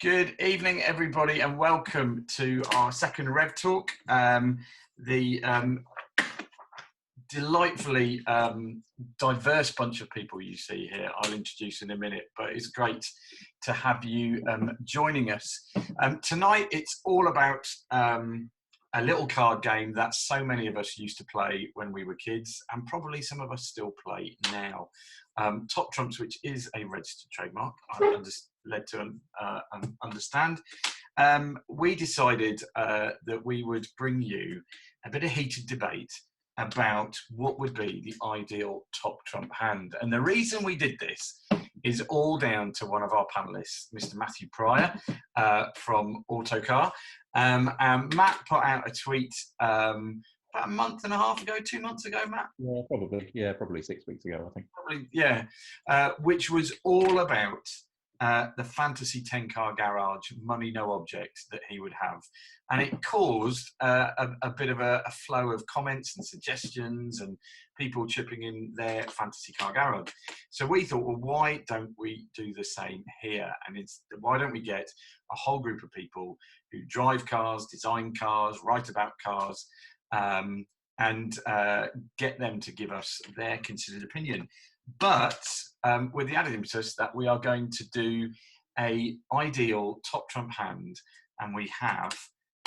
Good evening, everybody, and welcome to our second REVTALK. The delightfully diverse bunch of people you see here, I'll introduce in a minute, but it's great to have you joining us. Tonight, it's all about a little card game that so many of us used to play when we were kids, and probably some of us still play now. Top Trumps, which is a registered trademark, I'm just led to understand. We decided that we would bring you a bit of heated debate about what would be the ideal top trump hand. And the reason we did this is all down to one of our panelists, Mr. Matthew Pryor from Autocar. And Matt put out a tweet about a month and a half ago, 2 months ago, Matt? Yeah, probably. Yeah, probably 6 weeks ago, I think. Probably, yeah. Which was all about the fantasy 10-car garage, money no object that he would have. And it caused a bit of a flow of comments and suggestions and people chipping in their fantasy car garage. So we thought, well, why don't we do the same here? And why don't we get a whole group of people who drive cars, design cars, write about cars, and get them to give us their considered opinion. But with the added impetus that we are going to do a ideal top trump hand, and we have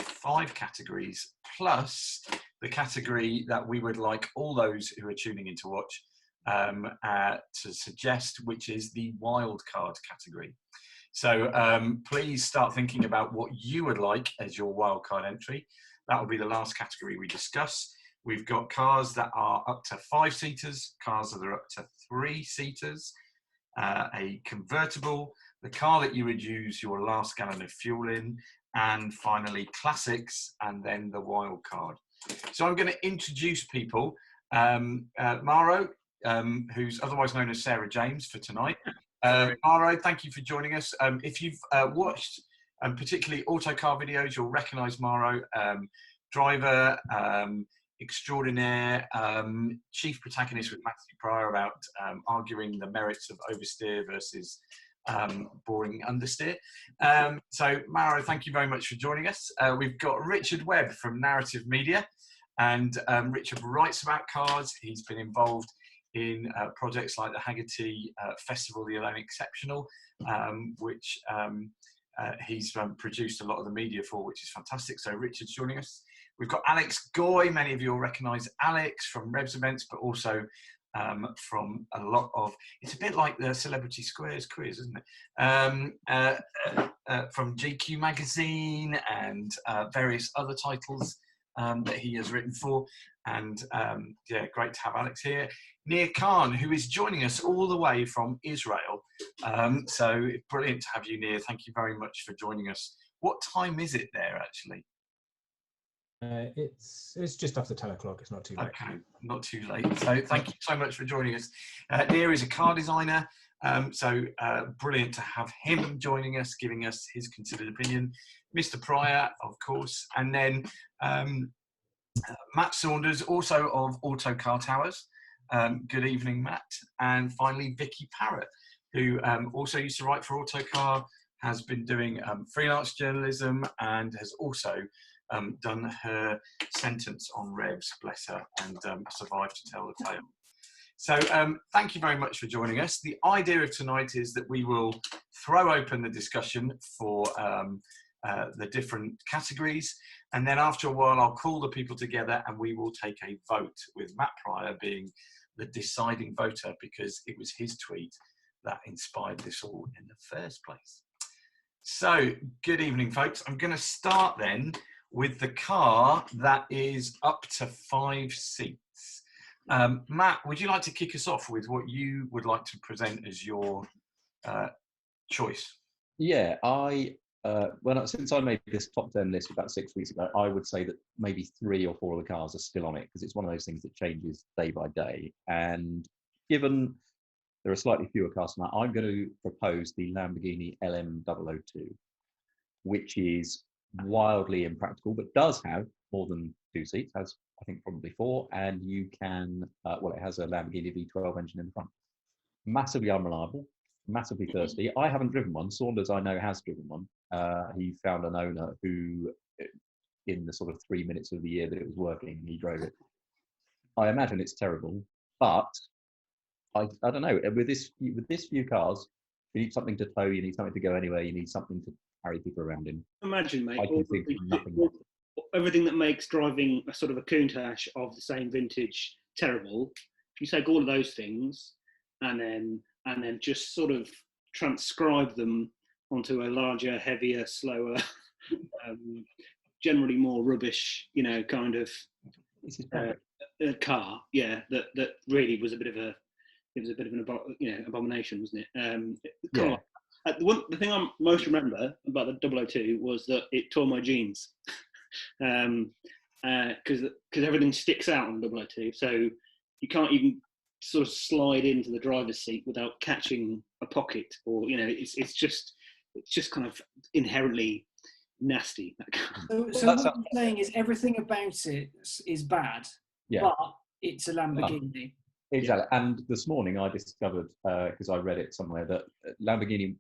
5 categories plus the category that we would like all those who are tuning in to watch to suggest, which is the wild card category. So please start thinking about what you would like as your wild card entry. That will be the last category we discuss. We've got cars that are up to 5-seaters, cars that are up to 3-seaters, a convertible, the car that you would use your last gallon of fuel in, and finally classics, and then the wild card. So I'm going to introduce people. Maro, who's otherwise known as Sarah James for tonight. Maro, thank you for joining us. If you've watched particularly Autocar videos, you'll recognise Maro, driver, extraordinaire, chief protagonist with Matthew Pryor about arguing the merits of oversteer versus boring understeer. So Maro, thank you very much for joining us. We've got Richard Webb from Narrative Media, and Richard writes about cars. He's been involved in projects like the Haggerty Festival, the Alone Exceptional, which he's produced a lot of the media for, which is fantastic. So Richard's joining us. We've got Alex Goy. Many of you will recognise Alex from REVS events, but also from a lot of, it's a bit like the Celebrity Squares quiz, isn't it? From GQ magazine and various other titles that he has written for. And yeah, great to have Alex here. Nir Khan, who is joining us all the way from Israel. So brilliant to have you, Nir. Thank you very much for joining us. What time is it there, actually? It's just after 10 o'clock. It's not too late. Okay, not too late. So thank you so much for joining us. Nir is a car designer, so brilliant to have him joining us, giving us his considered opinion. Mr. Pryor, of course, and then Matt Saunders, also of Autocar Towers. Good evening, Matt. And finally, Vicky Parrott, who also used to write for Autocar, has been doing freelance journalism, and has also done her sentence on REVS, bless her, and survived to tell the tale. So thank you very much for joining us. The idea of tonight is that we will throw open the discussion for the different categories, and then after a while I'll call the people together and we will take a vote, with Matt Pryor being the deciding voter because it was his tweet that inspired this all in the first place. So good evening, folks. I'm going to start then with the car that is up to 5 seats. Matt, would you like to kick us off with what you would like to present as your choice? Yeah, since I made this top 10 list about 6 weeks ago, I would say that maybe 3 or 4 of the cars are still on it because it's one of those things that changes day by day. And given there are slightly fewer cars than that, I'm going to propose the Lamborghini LM002, which is wildly impractical, but does have more than 2 seats, has I think probably 4, and you can, well, it has a Lamborghini V12 engine in the front. Massively unreliable, massively thirsty. I haven't driven one. Saunders, I know, has driven one. He found an owner who, in the sort of 3 minutes of the year that it was working, he drove it. I imagine it's terrible, but I don't know. With this few cars, you need something to tow, you need something to go anywhere, you need something to carry people around in. Imagine, mate, I can think of nothing. Everything that makes driving a sort of a Countach of the same vintage terrible. If you take all of those things and then just sort of transcribe them onto a larger, heavier, slower, generally more rubbish, kind of car, that really was a bit of an abomination, wasn't it? The thing I most remember about the 002 was that it tore my jeans, because everything sticks out on the 002, so you can't even sort of slide into the driver's seat without catching a pocket, or it's just kind of inherently nasty. So what I'm saying is everything about it is bad, but it's a Lamborghini. Exactly. And this morning I discovered, because I read it somewhere, that Lamborghini,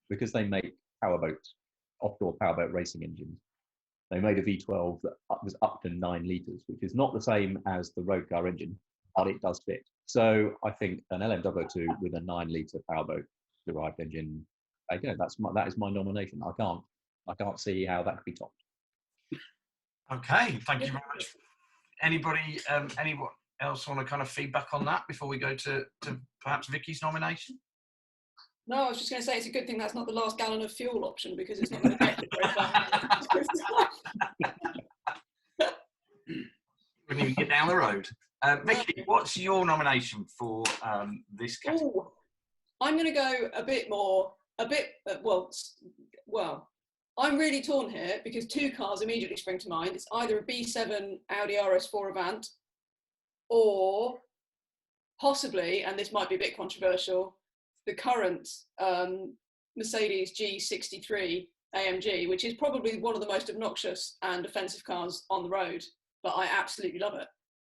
because they make offshore powerboat racing engines, they made a V12 that was up to 9 litres, which is not the same as the road car engine, but it does fit. So I think an LM002 with a 9-litre powerboat derived engine, again, that is my nomination. I can't see how that could be topped. Okay, thank you very much. Anybody, anyone else want to kind of feedback on that before we go to perhaps Vicky's nomination? No, I was just going to say it's a good thing that's not the last gallon of fuel option, because it's not going to get very far. Wouldn't even get down the road. Vicky, what's your nomination for this category? Ooh, I'm going to go well, I'm really torn here because two cars immediately spring to mind. It's either a B7 Audi RS4 Avant, or possibly, and this might be a bit controversial, the current Mercedes G63 AMG, which is probably one of the most obnoxious and offensive cars on the road, but I absolutely love it.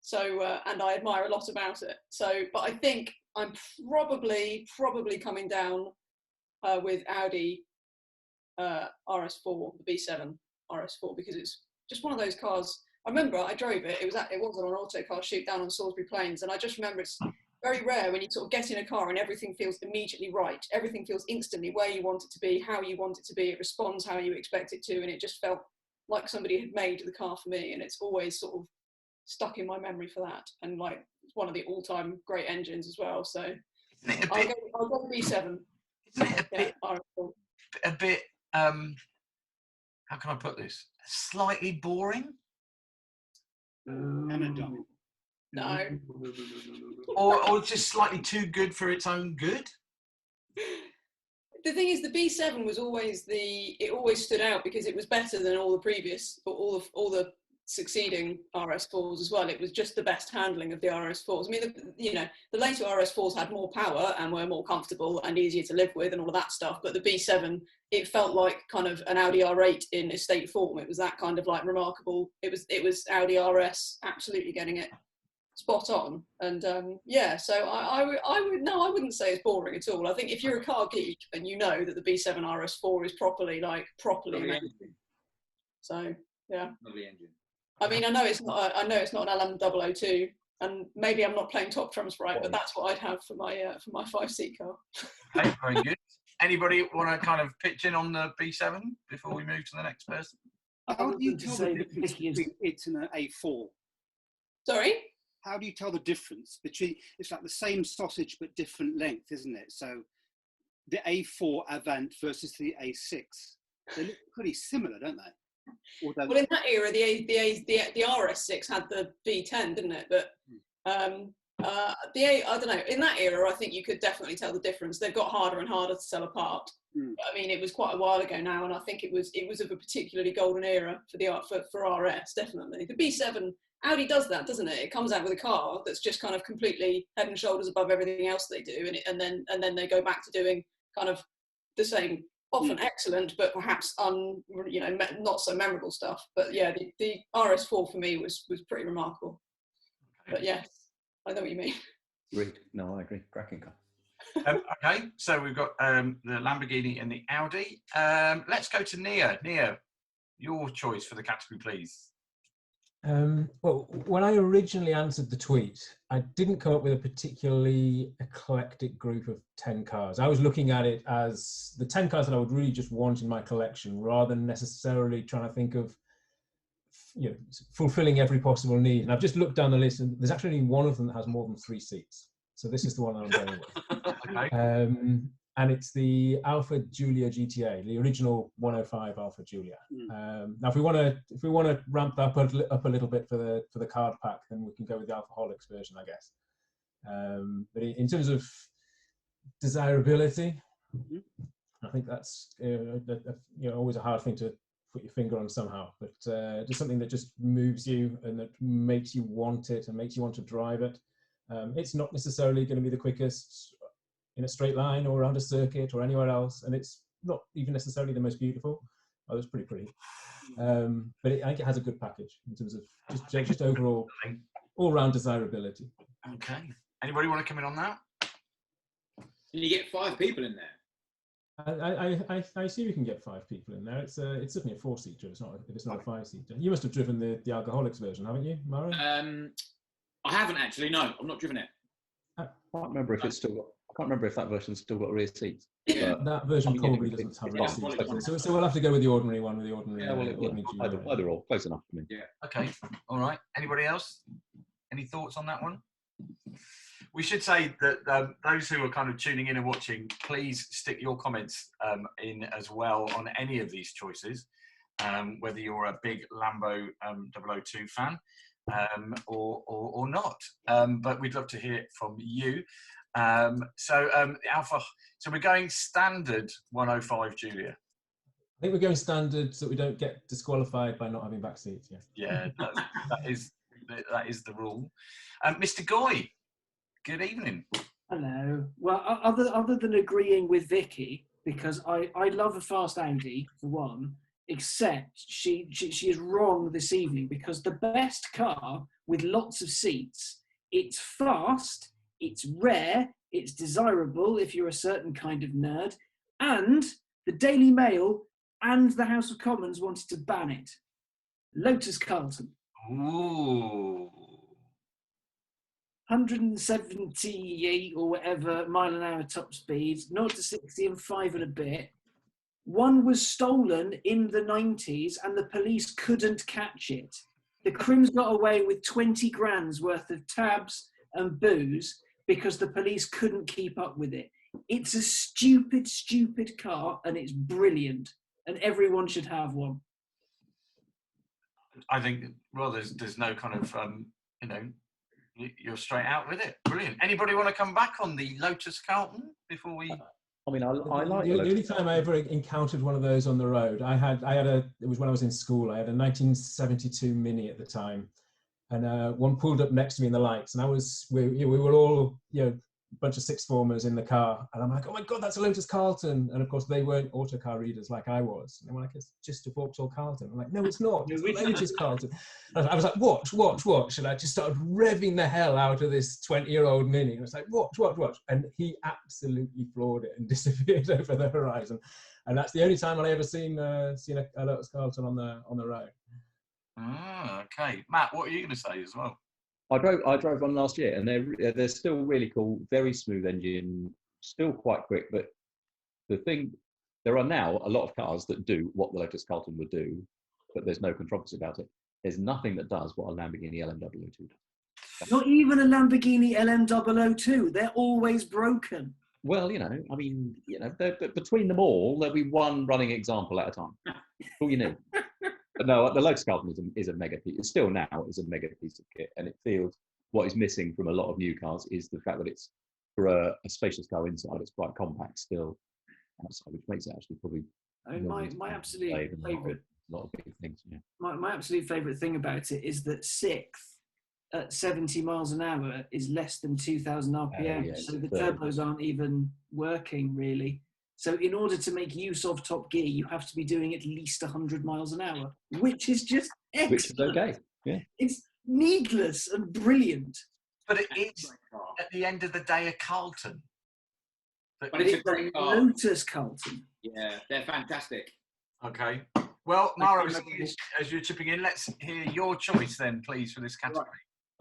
So, and I admire a lot about it. So, but I think I'm probably coming down with Audi RS4, the B7 RS4, because it's just one of those cars. I remember I drove it. It was on an autocar shoot down on Salisbury Plains, and I just remember it's very rare when you sort of get in a car and everything feels immediately right. Everything feels instantly where you want it to be, how you want it to be. It responds how you expect it to, and it just felt like somebody had made the car for me. And it's always sort of stuck in my memory for that. And like, it's one of the all-time great engines as well. So I'll go B7. Isn't it a bit, how can I put this? Slightly boring? No. Or just slightly too good for its own good? The thing is, the B7 was always it always stood out because it was better than all the previous, or all the succeeding RS4s as well. It was just the best handling of the RS4s. I mean, the later RS4s had more power and were more comfortable and easier to live with and all of that stuff. But the B7, it felt like kind of an Audi R8 in estate form. It was that kind of like remarkable. It was Audi RS absolutely getting it spot on. And so I wouldn't say it's boring at all. I think if you're a car geek, then you know that the B7 RS4 is properly amazing. So yeah. Lovely engine. I mean, I know it's not an LM002, and maybe I'm not playing top trumps right, but that's what I'd have for my 5-seat car. Okay, very good. Anybody want to kind of pitch in on the B7 before we move to the next person? How do you tell the difference between it and an A4? Sorry? How do you tell the difference between, it's like the same sausage but different length, isn't it? So the A4 Avant versus the A6, they look pretty similar, don't they? Well, in that era, the RS6 had the V10, didn't it? But I don't know. In that era, I think you could definitely tell the difference. They've got harder and harder to sell apart. I mean, it was quite a while ago now, and I think it was of a particularly golden era for RS, definitely. The B7, Audi does that, doesn't it? It comes out with a car that's just kind of completely head and shoulders above everything else they do, and then they go back to doing kind of the same. Often excellent, but perhaps not so memorable stuff. But yeah, the RS4 for me was pretty remarkable. But yes, I know what you mean. Agreed. No, I agree. Cracking car. Okay, so we've got the Lamborghini and the Audi. Let's go to Nir. Nir, your choice for the category, please. Well, when I originally answered the tweet, I didn't come up with a particularly eclectic group of 10 cars. I was looking at it as the 10 cars that I would really just want in my collection, rather than necessarily trying to think of, you know, fulfilling every possible need. And I've just looked down the list, and there's actually only one of them that has more than 3 seats. So this is the one that I'm going with. Okay. And it's the Alfa Giulia GTA, the original 105 Alfa Giulia. Now, if we want to ramp that up a little bit for the card pack, then we can go with the Alfaholics version, I guess. But in terms of desirability, I think that's always a hard thing to put your finger on somehow. But just something that just moves you and that makes you want it and makes you want to drive it. It's not necessarily going to be the quickest in a straight line or around a circuit or anywhere else, and it's not even necessarily the most beautiful. Oh, it's pretty. But I think it has a good package in terms of just overall all-round desirability. Okay. Anybody want to come in on that? Can you get 5 people in there? I assume you can get 5 people in there. It's certainly a 4-seater. It's not a 5-seater. You must have driven the alcoholics version, haven't you, Mara? I haven't actually. No, I've not driven it. I can't remember if it's still got. I can't remember if that version's still got rear seats. Yeah. That version probably doesn't have rear seats. So we'll have to go with the ordinary one, with the ordinary. Yeah, well, either or, close enough for me. Yeah. Okay. All right. Anybody else? Any thoughts on that one? We should say that those who are kind of tuning in and watching, please stick your comments in as well on any of these choices, whether you're a big Lambo 002 fan or not. But we'd love to hear it from you. So we're going standard 105 Giulia. I think we're going standard so we don't get disqualified by not having back seats. Yeah, that is the rule. Mr. Goy, good evening. Hello. Well, other than agreeing with Vicky, because I love a fast Audi for one, except she is wrong this evening, because the best car with lots of seats, it's fast, it's rare, it's desirable if you're a certain kind of nerd, and the Daily Mail and the House of Commons wanted to ban it. Lotus Carlton. Ooh. 178 or whatever mile an hour top speed, 0 to 60 in 5 and a bit. One was stolen in the 90s and the police couldn't catch it. The Crims got away with 20 grand's worth of tabs and booze because the police couldn't keep up with it. It's a stupid, stupid car, and it's brilliant, and everyone should have one. I think, well, there's no kind of, you're straight out with it. Brilliant. Anybody want to come back on the Lotus Carlton before we... I mean, I like the only time I ever encountered one of those on the road, it was when I was in school. I had a 1972 Mini at the time, and one pulled up next to me in the lights, and we were all, a bunch of sixth formers in the car, and I'm like, oh my god, that's a Lotus Carlton. And of course they weren't autocar readers like I was, and they were like, it's just a Vauxhall Carlton. I'm like, no, it's not, it's a Lotus Carlton. I was like, watch, and I just started revving the hell out of this 20-year-old Mini, and I was like, watch, and he absolutely floored it and disappeared over the horizon. And that's the only time I ever seen a Lotus Carlton on the road. Okay, Matt, what are you going to say as well? I drove one last year, and they're still really cool, very smooth engine, still quite quick. But there are now a lot of cars that do what the Lotus Carlton would do, but there's no controversy about it. There's nothing that does what a Lamborghini LM002 does. Not even a Lamborghini LM002. They're always broken. Well, between them all, there'll be one running example at a time. All you need. But no, the Lotus Carlton is a mega piece. It's still now is a mega piece of kit, and it feels what is missing from a lot of new cars is the fact that it's for a spacious car inside. It's quite compact still outside, which makes it actually probably. My absolute favourite. A lot of big things. Yeah. My absolute favourite thing about it is that sixth at 70 miles an hour is less than 2,000 RPM, so the turbos aren't even working really. So in order to make use of top gear, you have to be doing at least 100 miles an hour, which is just excellent. Which is okay, yeah. It's needless and brilliant. But it is, at the end of the day, a Carlton. But it's a great car. Lotus Carlton. Yeah, they're fantastic. Okay. Well, Mara, as you're chipping in, let's hear your choice then, please, for this category.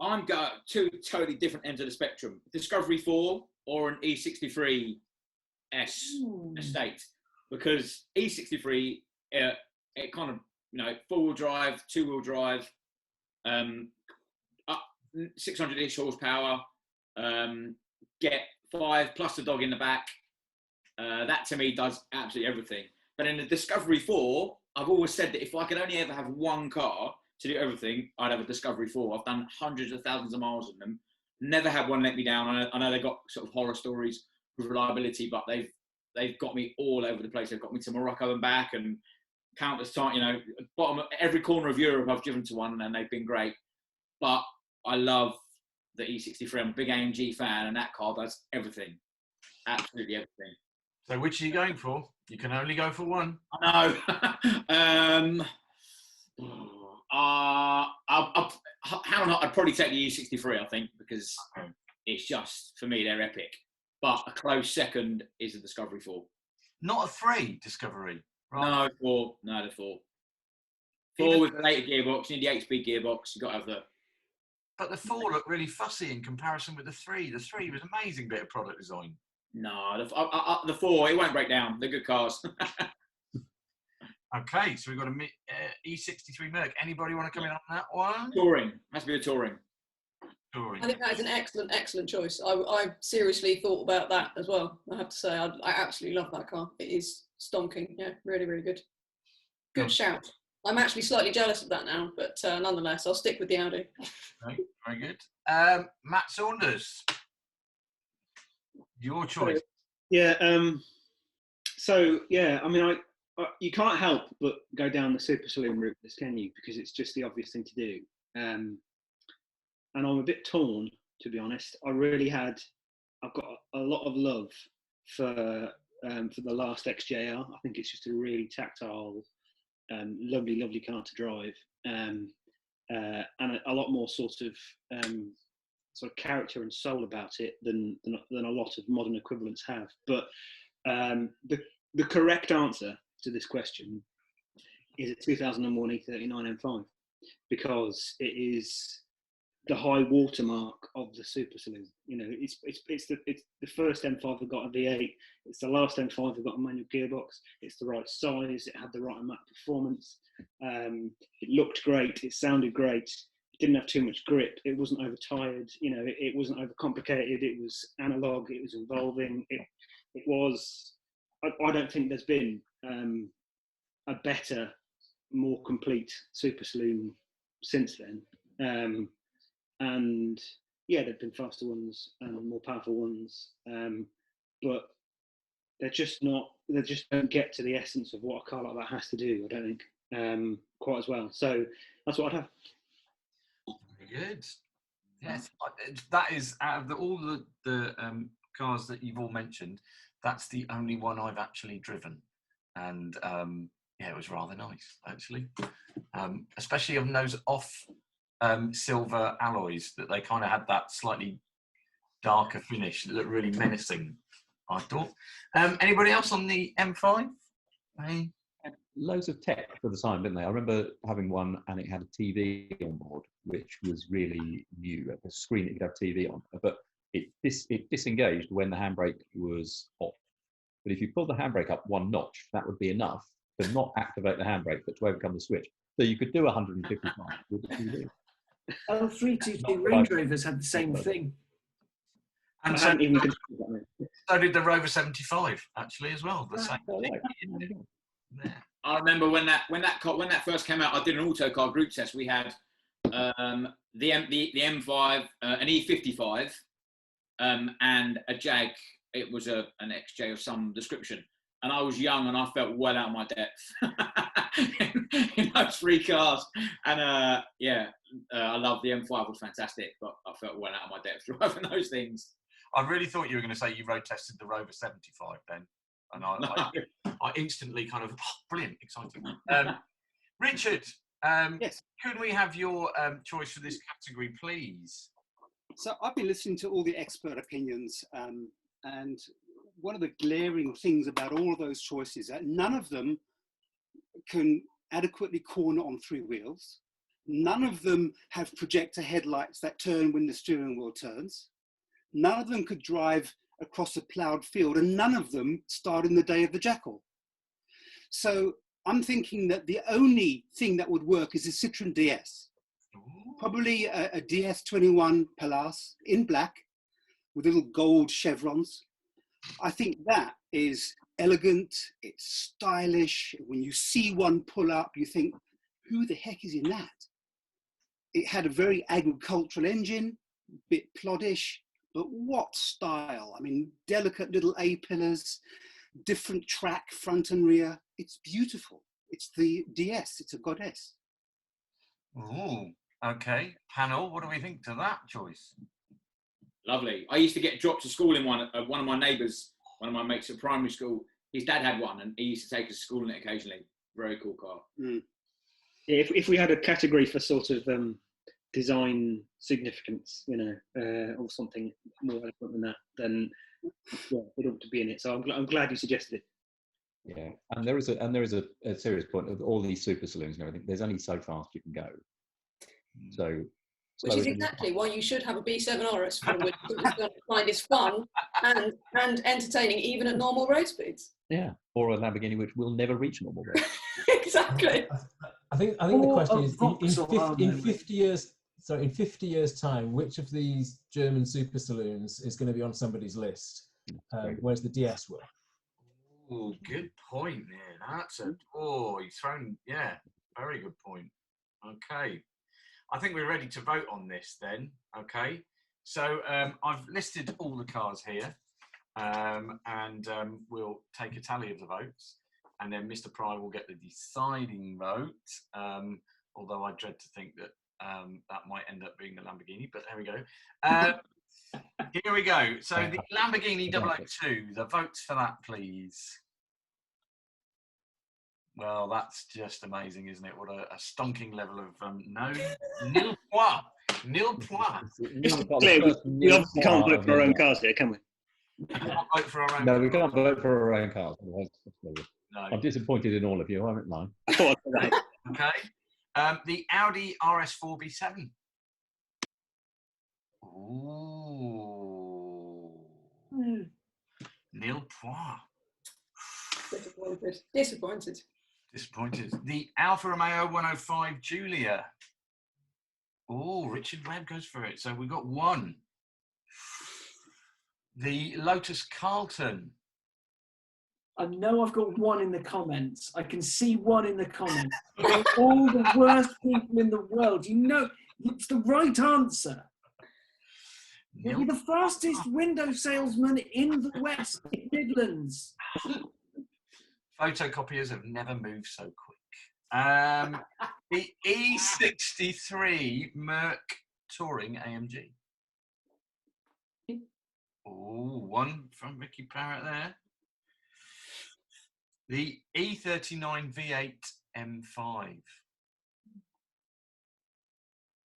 Right. I'm going two totally different ends of the spectrum. Discovery 4 or an E63 estate. Because E63, it kind of, 4-wheel drive, 2-wheel drive, 600-ish horsepower, get 5 plus the dog in the back. That to me does absolutely everything. But in the Discovery 4, I've always said that if I could only ever have one car to do everything, I'd have a Discovery 4. I've done hundreds of thousands of miles in them. Never had one let me down. I know they've got sort of horror stories with reliability, but they've got me all over the place. They've got me to Morocco and back, and countless times, bottom of every corner of Europe I've driven to one, and they've been great. But I love the E63. I'm a big AMG fan, and that car does everything. Absolutely everything. So which are you going for? You can only go for one. I know. I'd probably take the E63, I think, because it's just, for me, they're epic. But a close second is the Discovery 4. Not a 3 Discovery. Right? No, 4. No, the 4. 4 with the later gearbox. You need the 8-speed gearbox. You've got to have the... But the 4 looked really fussy in comparison with the 3. The 3 was amazing bit of product design. No, the 4, it won't break down. They're good cars. Okay, so we've got a E63 Merc. Anybody want to come in on that one? Touring. Has to be a touring. Touring. I think that is an excellent choice. I seriously thought about that as well. I have to say, I absolutely love that car. It is stonking. Yeah, really, really good. Good shout. I'm actually slightly jealous of that now, but nonetheless, I'll stick with the Audi. Okay, very good. Matt Saunders, your choice. You can't help but go down the super saloon route, can you? Because it's just the obvious thing to do. And I'm a bit torn, to be honest. I've got a lot of love for the last XJR. I think it's just a really tactile, lovely car to drive, and a lot more sort of character and soul about it than a lot of modern equivalents have. But the correct answer to this question is a 2001 E39 M5, because it is the high watermark of the super saloon. It's the first M5 that got a V8. It's the last M5 that got a manual gearbox. It's the right size. It had the right amount of performance. It looked great. It sounded great. It didn't have too much grip. It wasn't overtired. It wasn't overcomplicated. It was analog. It was involving. It was. I don't think there's been a better, more complete super saloon since then. And yeah, there've been faster ones and more powerful ones, but they're just not. They just don't get to the essence of what a car like that has to do. I don't think quite as well. So that's what I'd have. Very good. Yes, that is out of all the cars that you've all mentioned. That's the only one I've actually driven, and it was rather nice actually, especially on those off silver alloys that they kind of had that slightly darker finish that looked really menacing, I thought. Anybody else on the M5? Hey. Loads of tech for the time, didn't they? I remember having one and it had a TV on board, which was really new. A screen that you could have TV on, but it disengaged when the handbrake was off. But if you pull the handbrake up one notch, that would be enough to not activate the handbrake, but to overcome the switch. So you could do 150 miles with the TV. 322 Range Rovers had the same thing. And so did the Rover 75 actually as well. The same thing. Yeah. I remember when that first came out, I did an autocar group test. We had the M5, an E55, and a Jag. It was an XJ of some description, and I was young and I felt well out of my depth in those three cars. And I love the M5. Was fantastic, but I felt well out of my depth driving those things. I really thought you were going to say you road tested the Rover 75 then. And I instantly kind of, brilliant, exciting. Richard, yes. Could we have your choice for this category, please? So I've been listening to all the expert opinions, and one of the glaring things about all of those choices, that none of them can adequately corner on 3 wheels. None of them have projector headlights that turn when the steering wheel turns. None of them could drive across a ploughed field, and none of them start in the day of the jackal. So I'm thinking that the only thing that would work is a Citroen DS. Probably a DS21 Palace in black with little gold chevrons. I think that is elegant, it's stylish. When you see one pull up, you think, who the heck is in that? It had a very agricultural engine, a bit ploddish, but what style? I mean, delicate little A-pillars, different track, front and rear. It's beautiful. It's the DS, it's a goddess. Oh, okay. Panel, what do we think to that choice? Lovely. I used to get dropped to school in one of my neighbours, one of my mates at primary school. His dad had one, and he used to take us to school in it occasionally. Very cool car. Mm. Yeah, if we had a category for sort of design significance, you know, or something more eloquent than that, then yeah, it ought to be in it. So I'm glad you suggested it. Yeah, and there is a serious point of all these super saloons and everything. There's only so fast you can go. So, which is exactly why you should have a B7 RS4, which you're going to find is fun and entertaining, even at normal road speeds. Yeah, or a Lamborghini which will never reach normal road. Exactly. I think the question is in 50 years. So in 50 years' time, which of these German super saloons is going to be on somebody's list? Whereas the DS will. Oh, good point there. That's a you've thrown, yeah, very good point. Okay, I think we're ready to vote on this then. Okay, so I've listed all the cars here, and we'll take a tally of the votes, and then Mr. Pry will get the deciding vote. Although I dread to think that that might end up being the Lamborghini, but there we go. Here we go. So the Lamborghini 002, the votes for that, please. Well, that's just amazing, isn't it? What a stonking level of nil point. Nil point. It's clear, we obviously can't vote for our own cars here, can we? We can't vote for our own No, we can't vote for our own cars. No. I'm disappointed in all of you, I won't lie. I thought I'd say that. Okay. The Audi RS4 B7. Ooh. Nil point. Disappointed. Disappointed. The Alfa Romeo 105 Giulia. Oh, Richard Webb goes for it. So we've got one. The Lotus Carlton. I know I've got one in the comments. I can see one in the comments. They're all the worst people in the world. You know, it's the right answer. You're the fastest window salesman in the West Midlands. Photocopiers have never moved so quick. The E63 Merc Touring AMG. Oh, one from Vicky Parrott there. The E39 V8 M5.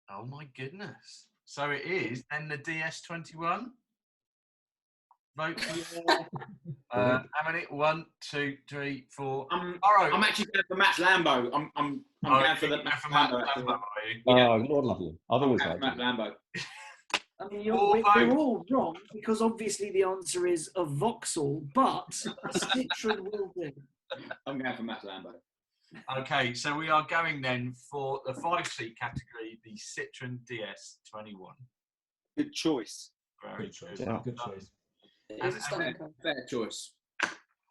Oh my goodness. So it is then the DS21. Vote for how many? 1, 2, 3, 4. I'm actually going for Matt's Lambo. I'm going for the Matt's Lambo. Oh, Lord love you. I've always liked Matt Lambo. I mean, we're all wrong because obviously the answer is a Vauxhall, but Citroen will do. I'm going for Matt Lambo. Okay, so we are going then for the 5-seat category, the Citroen DS21. Good choice. Very Good choice. good. Good choice. It is a stunning car. Fair choice.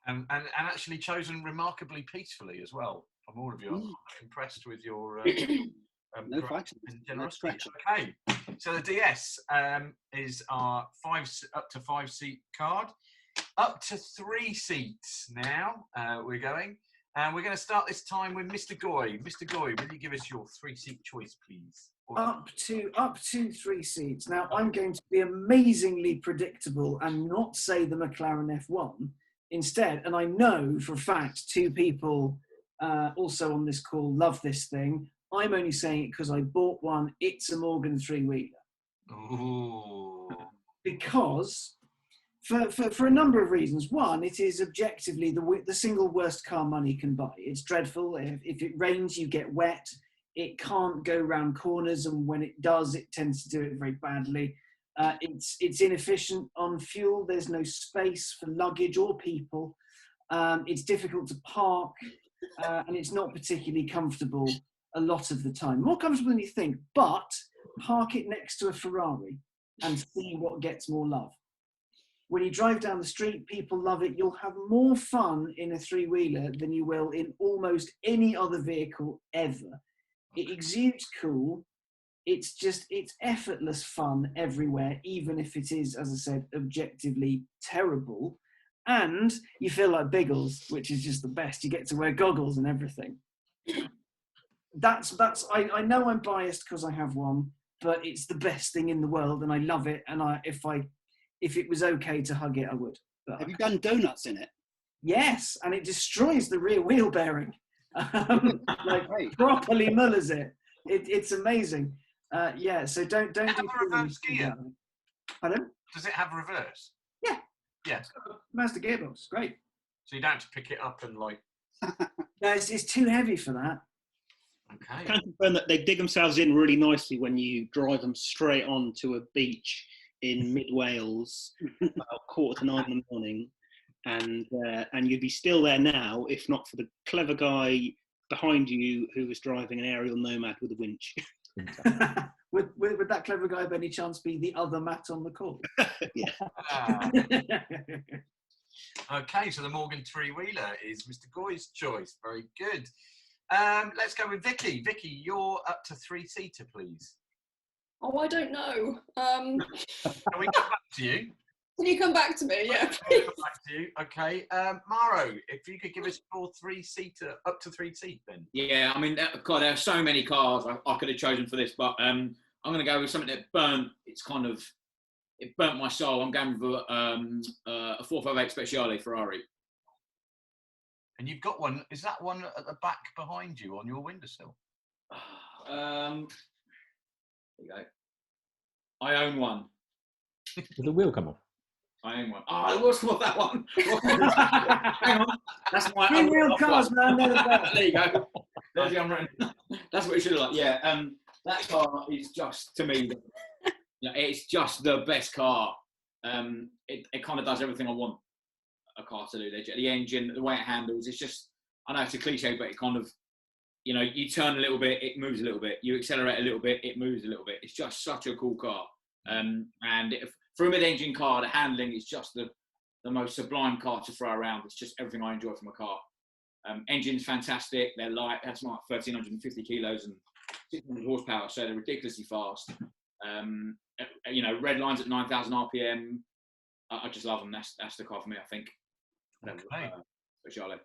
And actually chosen remarkably peacefully as well from all of you. I'm impressed with your no fighting. generosity. Okay, so the DS is our up to 5-seat card. Up to 3 seats now we're going. And we're going to start this time with Mr. Goy. Mr. Goy, will you give us your 3-seat choice, please? Up to 3 seats. Now, I'm going to be amazingly predictable and not say the McLaren F1 instead. And I know for a fact 2 people also on this call love this thing. I'm only saying it because I bought one. It's a Morgan 3-wheeler. Ooh. Because For a number of reasons. One, it is objectively the single worst car money can buy. It's dreadful. If it rains, you get wet. It can't go round corners, and when it does, it tends to do it very badly. It's inefficient on fuel. There's no space for luggage or people. It's difficult to park, and it's not particularly comfortable a lot of the time. More comfortable than you think, but park it next to a Ferrari and see what gets more love. When you drive down the street, people love it. You'll have more fun in a three-wheeler than you will in almost any other vehicle ever. It exudes cool. It's effortless fun everywhere, even if it is, as I said, objectively terrible. And you feel like Biggles, which is just the best. You get to wear goggles and everything. I know I'm biased because I have one, but it's the best thing in the world, and I love it. And if it was okay to hug it, I would. But have you done donuts in it? Yes, and it destroys the rear wheel bearing. Properly mullers it. It's amazing. So don't do have a reverse gear. Pardon? Does it have reverse? Yeah. Yeah. Mazda gearbox, great. So you don't have to pick it up and like. No, it's too heavy for that. Okay. I can confirm that they dig themselves in really nicely when you drive them straight onto a beach in mid Wales about 8:45 in the morning, and you'd be still there now if not for the clever guy behind you who was driving an aerial Nomad with a winch. would that clever guy by any chance be the other Matt on the call? Yeah. Okay, so the Morgan three-wheeler is Mr. Goy's choice. Very good. Let's go with Vicky. Vicky, you're up to three-seater, please. Oh, I don't know. Can we come back to you? Can you come back to me? Yeah. We'll come back to you. Okay. Maro, if you could give us your three-seater, up to three-seat then. Yeah, I mean, God, there are so many cars I could have chosen for this, but I'm going to go with something that burnt. It burnt my soul. I'm going with a 458 Speciale Ferrari. And you've got one. Is that one at the back behind you on your windowsill? There you go. I own one. Did the wheel come off? I own one. Oh, it was for that one. Hang on. That's my three-wheel cars, man. There you go. There's the unwritten. That's what it should look like. Yeah. That car is just, to me, it's just the best car. It kind of does everything I want a car to do. The engine, the way it handles, it's just, I know it's a cliche, but it kind of, you turn a little bit, it moves a little bit. You accelerate a little bit, it moves a little bit. It's just such a cool car. And for a mid-engine car, the handling is just the most sublime car to throw around. It's just everything I enjoy from a car. Engine's fantastic. They're light. That's like 1,350 kilos and 600 horsepower, so they're ridiculously fast. Red lines at 9,000 RPM. I just love them. That's the car for me, I think. Okay. Speciale.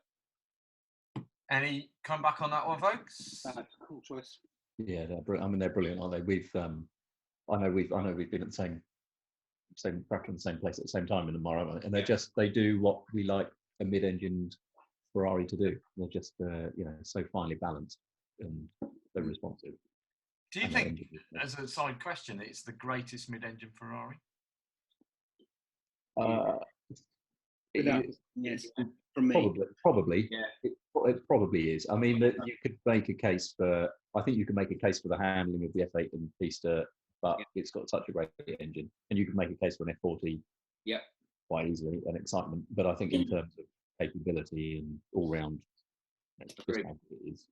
Any come back on that one, folks? That's a cool choice. Yeah, they're brilliant, aren't they? I know we've been at the same practically the same place at the same time in the Morrow, and they do what we like a mid-engined Ferrari to do. They're just so finely balanced and they're responsive. Do you think, as a side question, it's the greatest mid-engine Ferrari? Yes, from me. Probably. Yeah. It probably is. I mean, that you could make a case for. I think you can make a case for the handling of the F8 and Pista, but it's got such a great engine, and you can make a case for an F40. Yeah. Quite easily, and excitement. But I think in terms of capability and all round, it is.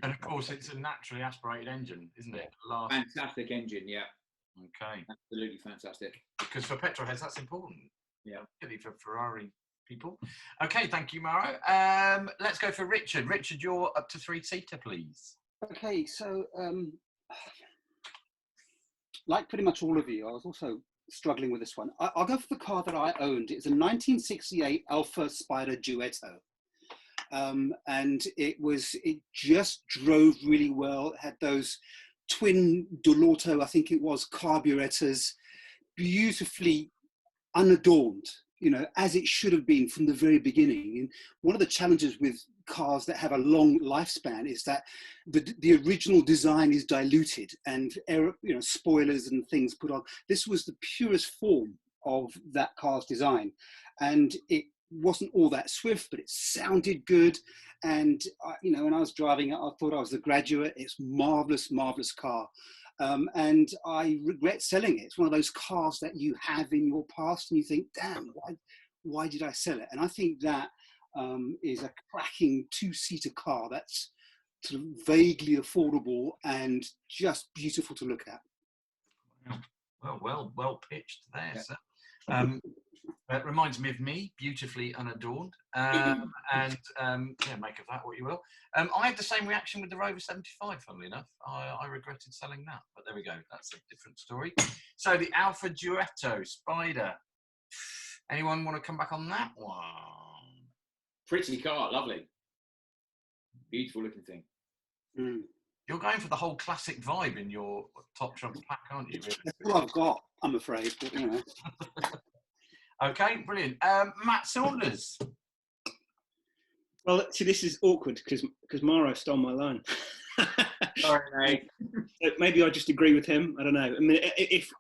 And of course, it's a naturally aspirated engine, isn't it? Fantastic engine, yeah. Okay. Absolutely fantastic. Because for petrol heads, that's important. Yeah. Particularly for Ferrari people. Okay, thank you, Maro. Let's go for Richard. Richard, you're up to three-seater, please. Okay, so like pretty much all of you, I was also struggling with this one. I'll go for the car that I owned. It's a 1968 Alfa Spider Duetto. And it just drove really well. It had those twin Dolorto, I think it was, carburetors, beautifully unadorned, as it should have been from the very beginning. And one of the challenges with cars that have a long lifespan is that the original design is diluted and spoilers and things put on. This was the purest form of that car's design. And it wasn't all that swift, but it sounded good. And you know, when I was driving it, I thought I was the graduate. It's marvelous, marvelous car. And I regret selling it. It's one of those cars that you have in your past and you think, damn, why did I sell it? And I think that is a cracking two-seater car that's sort of vaguely affordable and just beautiful to look at. Well pitched there, sir. It reminds me of me, beautifully unadorned, yeah, make of that what you will. I had the same reaction with the Rover 75, funnily enough. I regretted selling that, but there we go. That's a different story. So the Alfa Duetto Spider. Anyone want to come back on that one? Pretty car, lovely. Beautiful looking thing. Mm. You're going for the whole classic vibe in your top trumps pack, aren't you? Really? That's what I've got, I'm afraid, but you know. Okay, brilliant. Matt Saunders. Well, see, this is awkward because Maro stole my line. Sorry, mate. So maybe I just agree with him. I don't know. I mean, if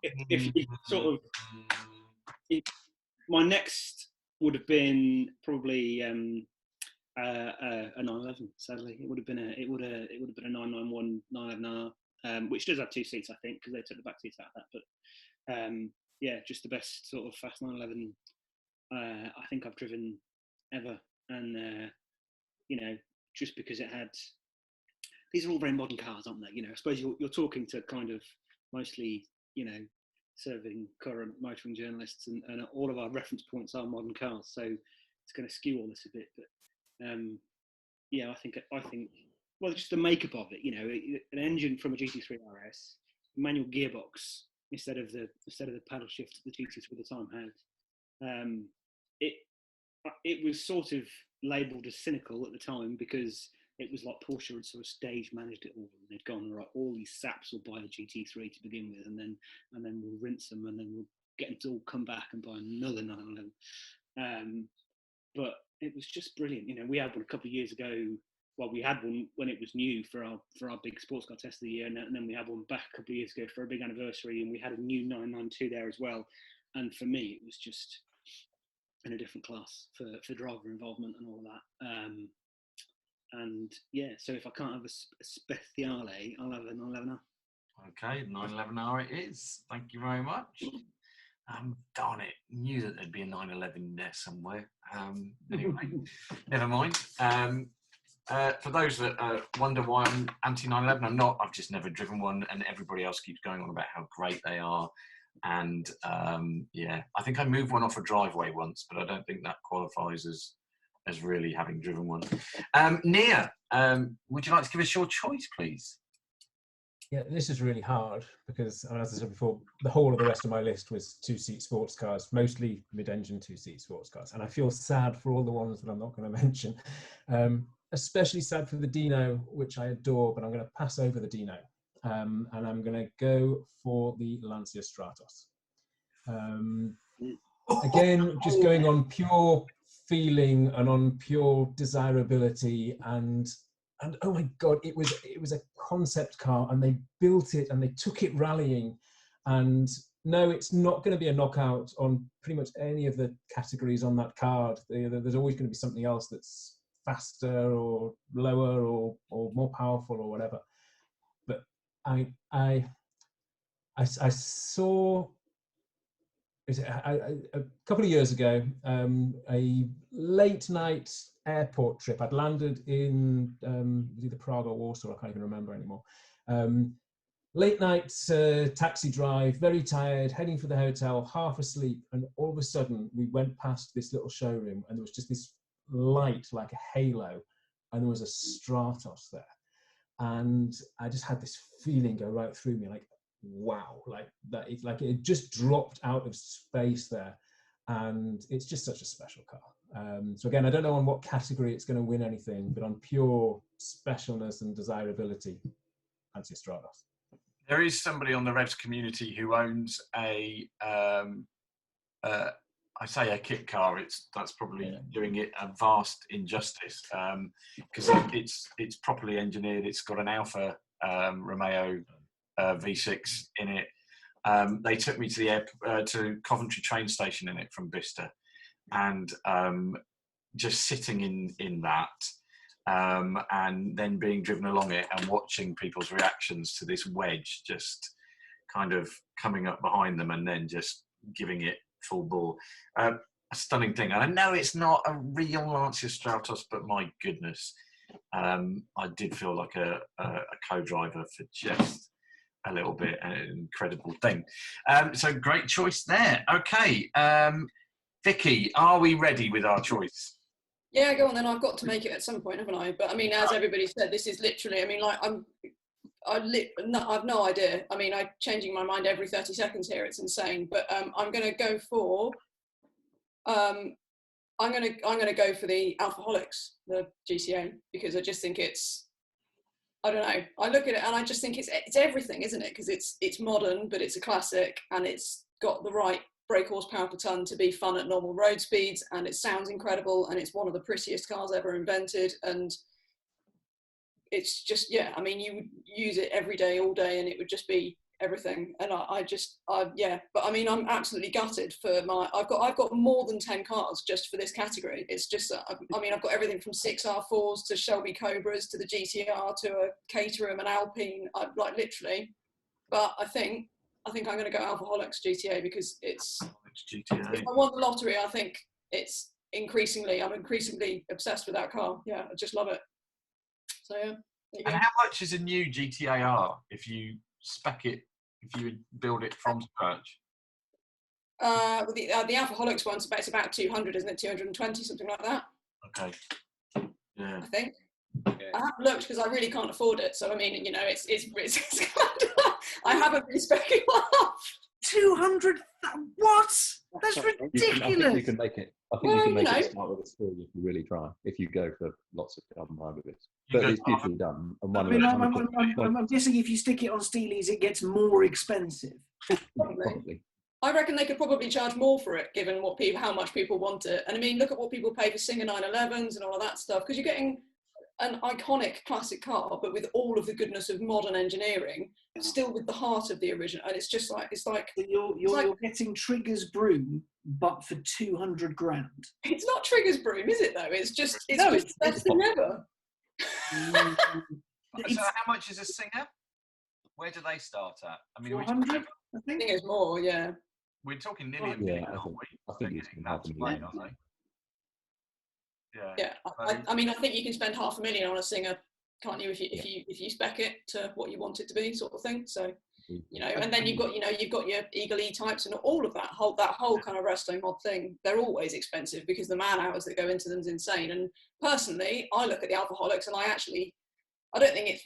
sort of, my next would have been probably a 911. Sadly, it would have been a 991 911R, which does have two seats, I think, because they took the back seats out of that. But yeah, just the best sort of fast 911 I think I've driven ever, and you know, just because it had. These are all very modern cars, aren't they? You know, I suppose you're talking to kind of mostly, you know, serving current motoring journalists, and all of our reference points are modern cars, so it's going to skew all this a bit. But yeah, I think well, just the makeup of it, you know, an engine from a GT3 RS, manual gearbox instead of the paddle shift the GT3 at the time had. It was sort of labelled as cynical at the time because it was like Porsche had sort of stage managed it all, and they'd gone, right, all these saps will buy a GT3 to begin with, and then we'll rinse them, and then we'll get them to all come back and buy another 911. But it was just brilliant. You know, we had one a couple of years ago. Well, we had one when it was new for our big sports car test of the year, and then we had one back a couple of years ago for a big anniversary, and we had a new 992 there as well. And for me, it was just in a different class for driver involvement and all of that. And yeah, so if I can't have a Speciale, I'll have a 911R. Okay, 911R it is. Thank you very much. Darn it, knew that there'd be a 911 there somewhere. Anyway, never mind. For those that wonder why I'm anti-911, I'm not. I've just never driven one, and everybody else keeps going on about how great they are. And yeah, I think I moved one off a driveway once, but I don't think that qualifies as really having driven one. Nir, would you like to give us your choice, please? Yeah, this is really hard because, I mean, as I said before, the whole of the rest of my list was two-seat sports cars, mostly mid-engine two-seat sports cars. And I feel sad for all the ones that I'm not going to mention. Especially sad for the Dino, which I adore, but I'm going to pass over the Dino. And I'm going to go for the Lancia Stratos. Again, just going on pure feeling and on pure desirability, and oh my god, it was a concept car, and they built it and they took it rallying. And no, it's not going to be a knockout on pretty much any of the categories on that card. There's always going to be something else that's faster or lower or more powerful or whatever. But I saw a couple of years ago a late night airport trip. I'd landed in either Prague or Warsaw, I can't even remember anymore. Late night taxi drive, very tired, heading for the hotel, half asleep, and all of a sudden we went past this little showroom, and there was just this light like a halo, and there was a Stratos there, and I just had this feeling go right through me, like, wow, like that. It's like it just dropped out of space there, and it's just such a special car. So again, I don't know on what category it's going to win anything, but on pure specialness and desirability, fancy Stratos. There is somebody on the REVS community who owns a, I say a kit car. That's probably doing it a vast injustice because it's properly engineered. It's got an Alfa Romeo V6 in it. They took me to the to Coventry train station in it from Bicester, and just sitting in that, and then being driven along it and watching people's reactions to this wedge just kind of coming up behind them and then just giving it full bore. A stunning thing. And I know it's not a real Lancia Stratos, but my goodness, I did feel like a co-driver for just a little bit. An incredible thing. So great choice there. Okay, Vicky, are we ready with our choice? Yeah, go on then. I've got to make it at some point, haven't I? But I mean, as everybody said, this is literally, I mean, like, I've no idea. I mean, I'm changing my mind every 30 seconds here. It's insane. But I'm going to go for, I'm going to go for the Alphaholics, the GCA, because I just think it's, I don't know. I look at it and I just think it's everything, isn't it? Because it's modern, but it's a classic, and it's got the right brake horsepower per ton to be fun at normal road speeds, and it sounds incredible, and it's one of the prettiest cars ever invented, and it's just, yeah, I mean, you would use it every day, all day, and it would just be everything. And yeah, but I mean, I'm absolutely gutted for I've got more than 10 cars just for this category. It's just, I mean, I've got everything from 6R4s to Shelby Cobras to the GTR to a Caterham and Alpine, like literally. But I think I'm going to go Alphaholics GTA because it's GTA. If I won the lottery, I think I'm increasingly obsessed with that car. Yeah, I just love it. So yeah. And how much is a new GTAR if you spec it, if you build it from scratch? Well, the Alphaholics one's about 200, isn't it? 220, something like that. Okay. Yeah. I think. Yeah. I haven't looked because I really can't afford it. So I mean, you know, it's kind of, I haven't been specking one up. 200? What? That's ridiculous. I think you can make it. I think you can make it smart with a story if you really try. If you go for lots of carbon hybrids, but it's beautifully done. And I mean, I'm guessing if you stick it on Steelies, it gets more expensive. Probably. I reckon they could probably charge more for it, given how much people want it. And I mean, look at what people pay for Singer 911s and all of that stuff, because you're getting an iconic classic car, but with all of the goodness of modern engineering, still with the heart of the original. And it's just like, you're getting Trigger's broom, but for 200 grand. It's not Trigger's broom, is it though? It's just better than ever. So how much is a Singer? Where do they start at? I mean, 400? I think it's more, yeah. We're talking nearly a million, aren't we? I think it's half a million, aren't they? Yeah. I mean, I think you can spend $500,000 on a Singer, can't you? If you spec it to what you want it to be, sort of thing. So, you know, and then you've got your Eagle E types and all of that whole kind of resto mod thing. They're always expensive because the man hours that go into them is insane. And personally, I look at the Alphaholics and I don't think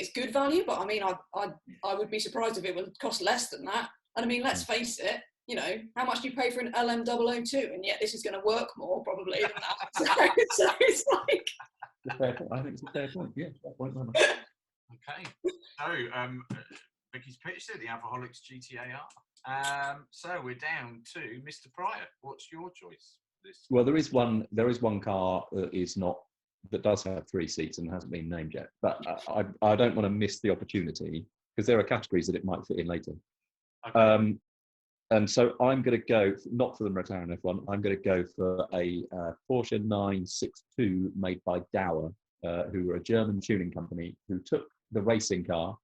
it's good value, but I mean, I would be surprised if it would cost less than that. And I mean, let's face it, you know, how much do you pay for an LM002? And yet this is going to work more probably than that. So it's like... I think it's a fair point, yeah. Okay. So, Vicky's pitched it, the Alphaholics GTAR. So we're down to Mr. Pryor. What's your choice? Well, there is one car that does have 3 seats and hasn't been named yet. But I don't want to miss the opportunity because there are categories that it might fit in later. Okay. And so I'm going to go, not for the Mclaren F1, I'm going to go for a Porsche 962 made by Gtar, who are a German tuning company who took the racing car,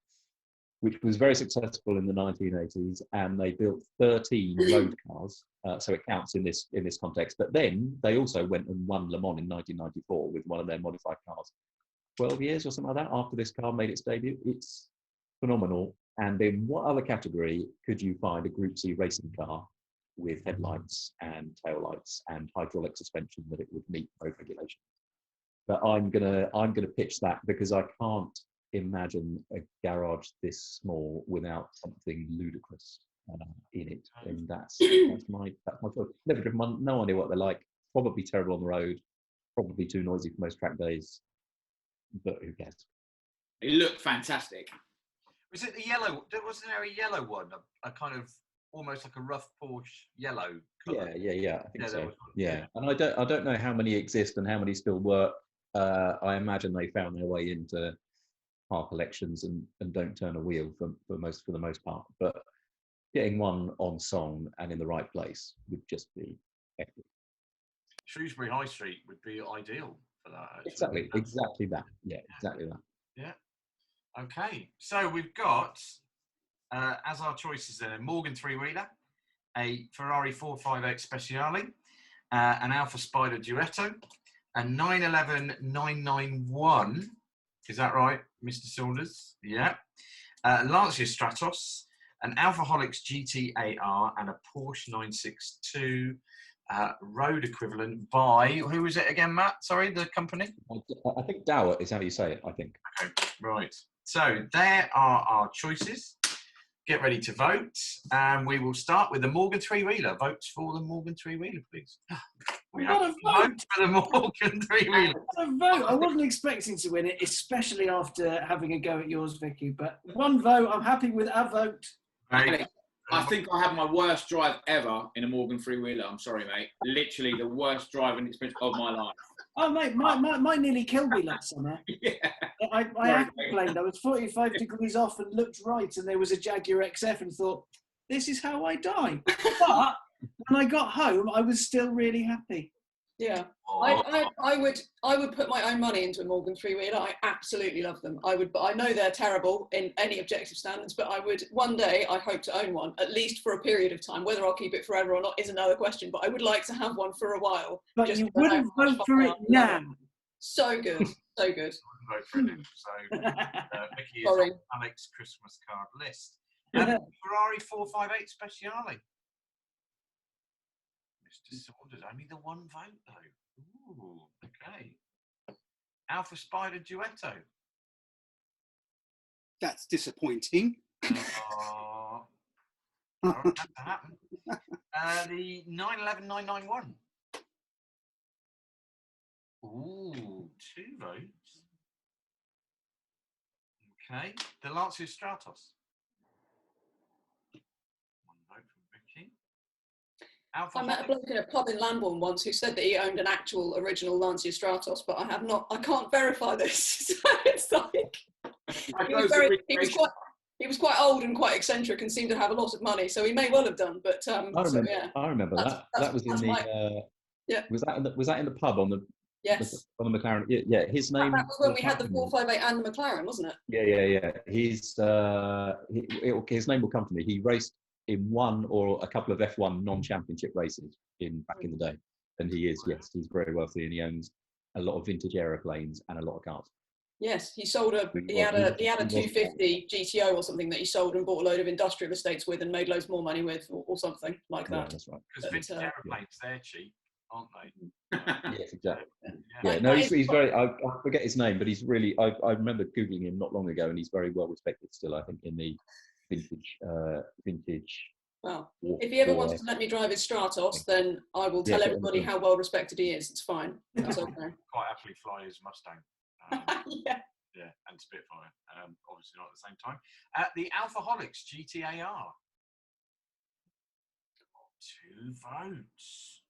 which was very successful in the 1980s, and they built 13 road cars. So it counts in this context. But then they also went and won Le Mans in 1994 with one of their modified cars. 12 years or something like that after this car made its debut. It's phenomenal. And in what other category could you find a Group C racing car with headlights and taillights and hydraulic suspension that it would meet road regulations? But I'm gonna pitch that because I can't imagine a garage this small without something ludicrous in it, and that's my choice. Never driven one, no idea what they're like. Probably terrible on the road, probably too noisy for most track days, but who cares? It looked fantastic. Was it the yellow? Wasn't there a yellow one? A kind of almost like a rough Porsche yellow colour? Yeah. I think so. Yeah, and I don't know how many exist and how many still work. I imagine they found their way into car collections and don't turn a wheel for the most part. But getting one on song and in the right place would just be epic. Shrewsbury High Street would be ideal for that. Actually. Exactly that. Yeah, exactly that. Yeah. Okay, so we've got as our choices then a Morgan three-wheeler, a Ferrari 458 Speciale, an Alfa Spider Duetto, a 911 991. Is that right, Mr. Saunders? Yeah. Lancia Stratos, an Alfaholics GTAR, and a Porsche 962 road equivalent by, who was it again, Matt? Sorry, the company? I think Dower is how you say it, I think. Okay, right. So there are our choices. Get ready to vote. And we will start with the Morgan three-wheeler. Votes for the Morgan three-wheeler, please. We have to vote for the Morgan three-wheeler. A vote. I wasn't expecting to win it, especially after having a go at yours, Vicky. But one vote, I'm happy with a vote. Right. I think I had my worst drive ever in a Morgan three-wheeler. I'm sorry, mate. Literally the worst driving experience of my life. Oh, mate, mine nearly killed me last summer. Yeah. I aquaplaned. I was 45 degrees off and looked right, and there was a Jaguar XF, and thought, this is how I die. But when I got home, I was still really happy. Yeah, I would put my own money into a Morgan three-wheeler. I absolutely love them. I would, but I know they're terrible in any objective standards. But I would one day. I hope to own one, at least for a period of time. Whether I'll keep it forever or not is another question. But I would like to have one for a while. But you wouldn't vote for it now. So good, so good. I wouldn't vote for it now. So Vicky is Sorry. on Alex's Christmas card list. Ferrari 458 Speciale. Mr. Saunders, only the one vote though. Ooh, okay. Alfa Spider Duetto. That's disappointing. Oh, that to happen. The 911 991. Ooh, 2 votes. Okay. The Lancia Stratos. 1 vote from Vicky. I met a bloke in a pub in Lambourne once who said that he owned an actual original Lancia Stratos, but I can't verify this. So it's like he was quite old and quite eccentric and seemed to have a lot of money, so he may well have done. But I remember that. That was in the yeah. Was that in the pub on the yes on the McLaren? Yeah, his name. That was when we had the 458 and the McLaren, wasn't it? Yeah. His name will come to me. He raced in one or a couple of F1 non-championship races back in the day, and he's very wealthy, and he owns a lot of vintage aeroplanes and a lot of cars. Yes, he sold he had a 250 GTO or something that he sold and bought a load of industrial estates with and made loads more money with, or something like that. Yeah, that's right. Because vintage aeroplanes, they're cheap, aren't they? Yes, exactly. Yeah, no, he's very. I forget his name, but he's really. I remember googling him not long ago, and he's very well respected still. I think in the vintage. Well, if he ever wants to let me drive his Stratos, then I will tell everybody how well respected he is. It's fine. That's okay. Quite happily fly his Mustang. Yeah, and Spitfire. Obviously not at the same time. The Alfaholics GTAR. 2 votes.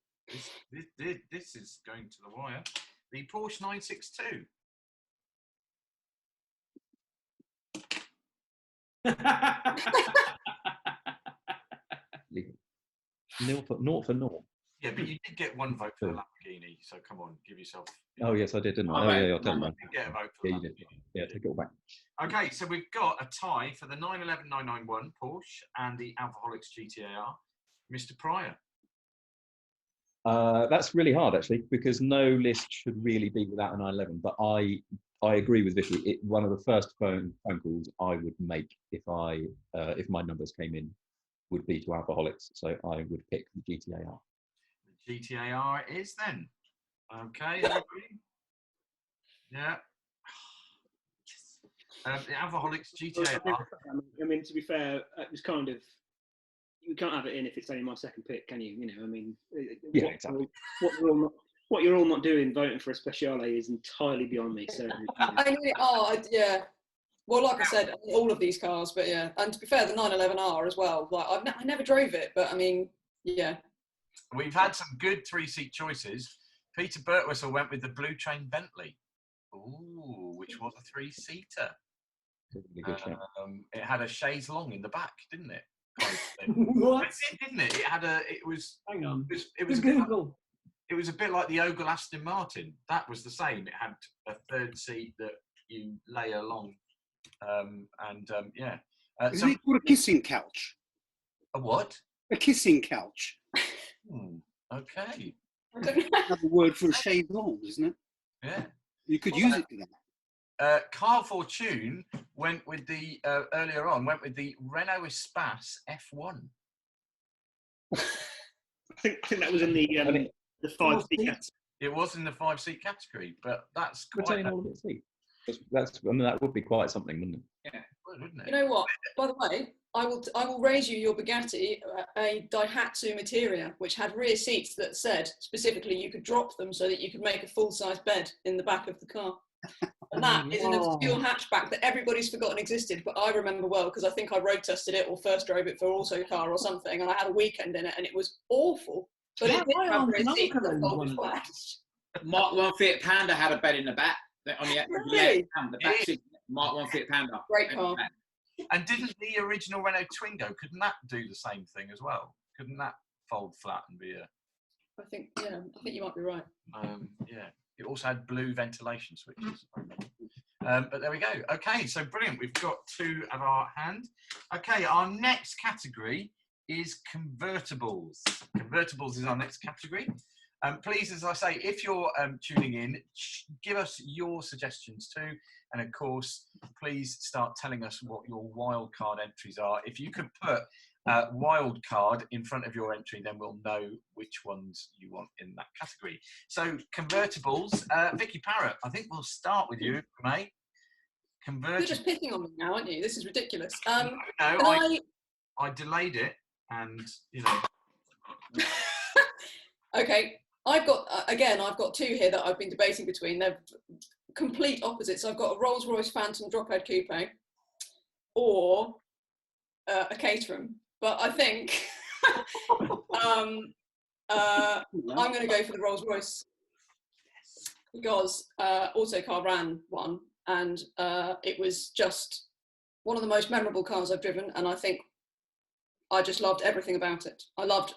This is going to the wire. The Porsche 962. Naught for naught. Yeah, but you did get 1 vote for the Lamborghini, so come on, give yourself. Oh yes, I did, didn't I? I'll tell you. Get a vote for you did. Yeah, take it all back. Okay, so we've got a tie for the 911 991 Porsche and the Alfaholics GTAR. Mr. Pryor. That's really hard actually, because no list should really be without a 911. But I agree with Vicky. One of the first phone calls I would make if my numbers came in would be to Alfaholics. So I would pick the GTAR. The GTAR it is then. Okay, everybody. Yeah. The Alfaholics GTAR. I mean, to be fair, it was kind of, you can't have it in if it's only my second pick, can you? You know, I mean, yeah, exactly. What you're all not doing voting for a Speciale is entirely beyond me. So yeah. Well, like I said, all of these cars, but yeah. And to be fair, the 911R as well. Like I never drove it, but I mean, yeah. We've had some good 3-seat choices. Peter Birtwistle went with the Blue Train Bentley. Ooh, which was a 3-seater. Really good shout. It had a chaise longue in the back, didn't it? What? It didn't it? It had a. It was. Hang on. It was. Google. It was a bit like the Ogle Aston Martin. That was the same. It had a third seat that you lay along, yeah. Isn't it called a kissing couch? A what? A kissing couch. Okay. Another word for a chaise longue, isn't it? Yeah. You could use it for that. Car Fortune went with the earlier on. Went with the Renault Espace F1. I think that was in the 5-seat category. It was in the 5-seat category, but that's quite. Retaining all of its seat. That's. I mean, that would be quite something, wouldn't it? Yeah, wouldn't it? You know what? By the way, I will raise you your Bugatti, a Daihatsu Materia, which had rear seats that said specifically you could drop them so that you could make a full-size bed in the back of the car. And that is an obscure hatchback that everybody's forgotten existed, but I remember well because I think I road tested it or first drove it for Autocar or something, and I had a weekend in it, and it was awful. But it did have rear seats that folded flat. Mark 1 Fiat Panda had a bed in the back. On the Really? the back seat. Mark 1 Fiat Panda. Great car. And didn't the original Renault Twingo, couldn't that do the same thing as well? Couldn't that fold flat and be a... I think you might be right. Yeah. It also had blue ventilation switches. But there we go. Okay, so brilliant. We've got 2 of our hand. Okay, our next category is convertibles. Convertibles is our next category. Please, as I say, if you're tuning in, give us your suggestions too. And of course, please start telling us what your wildcard entries are. If you could put wildcard in front of your entry, then we'll know which ones you want in that category. So convertibles, Vicky Parrott, I think we'll start with you, mate. You're just picking on me now, aren't you? This is ridiculous. No, I delayed it, and you know. Okay, I've got 2 here that I've been debating between. They're complete opposites. I've got a Rolls-Royce Phantom Drophead Coupe or a Caterham. But I think I'm going to go for the Rolls-Royce because Autocar ran one, and it was just one of the most memorable cars I've driven, and I think I just loved everything about it. I loved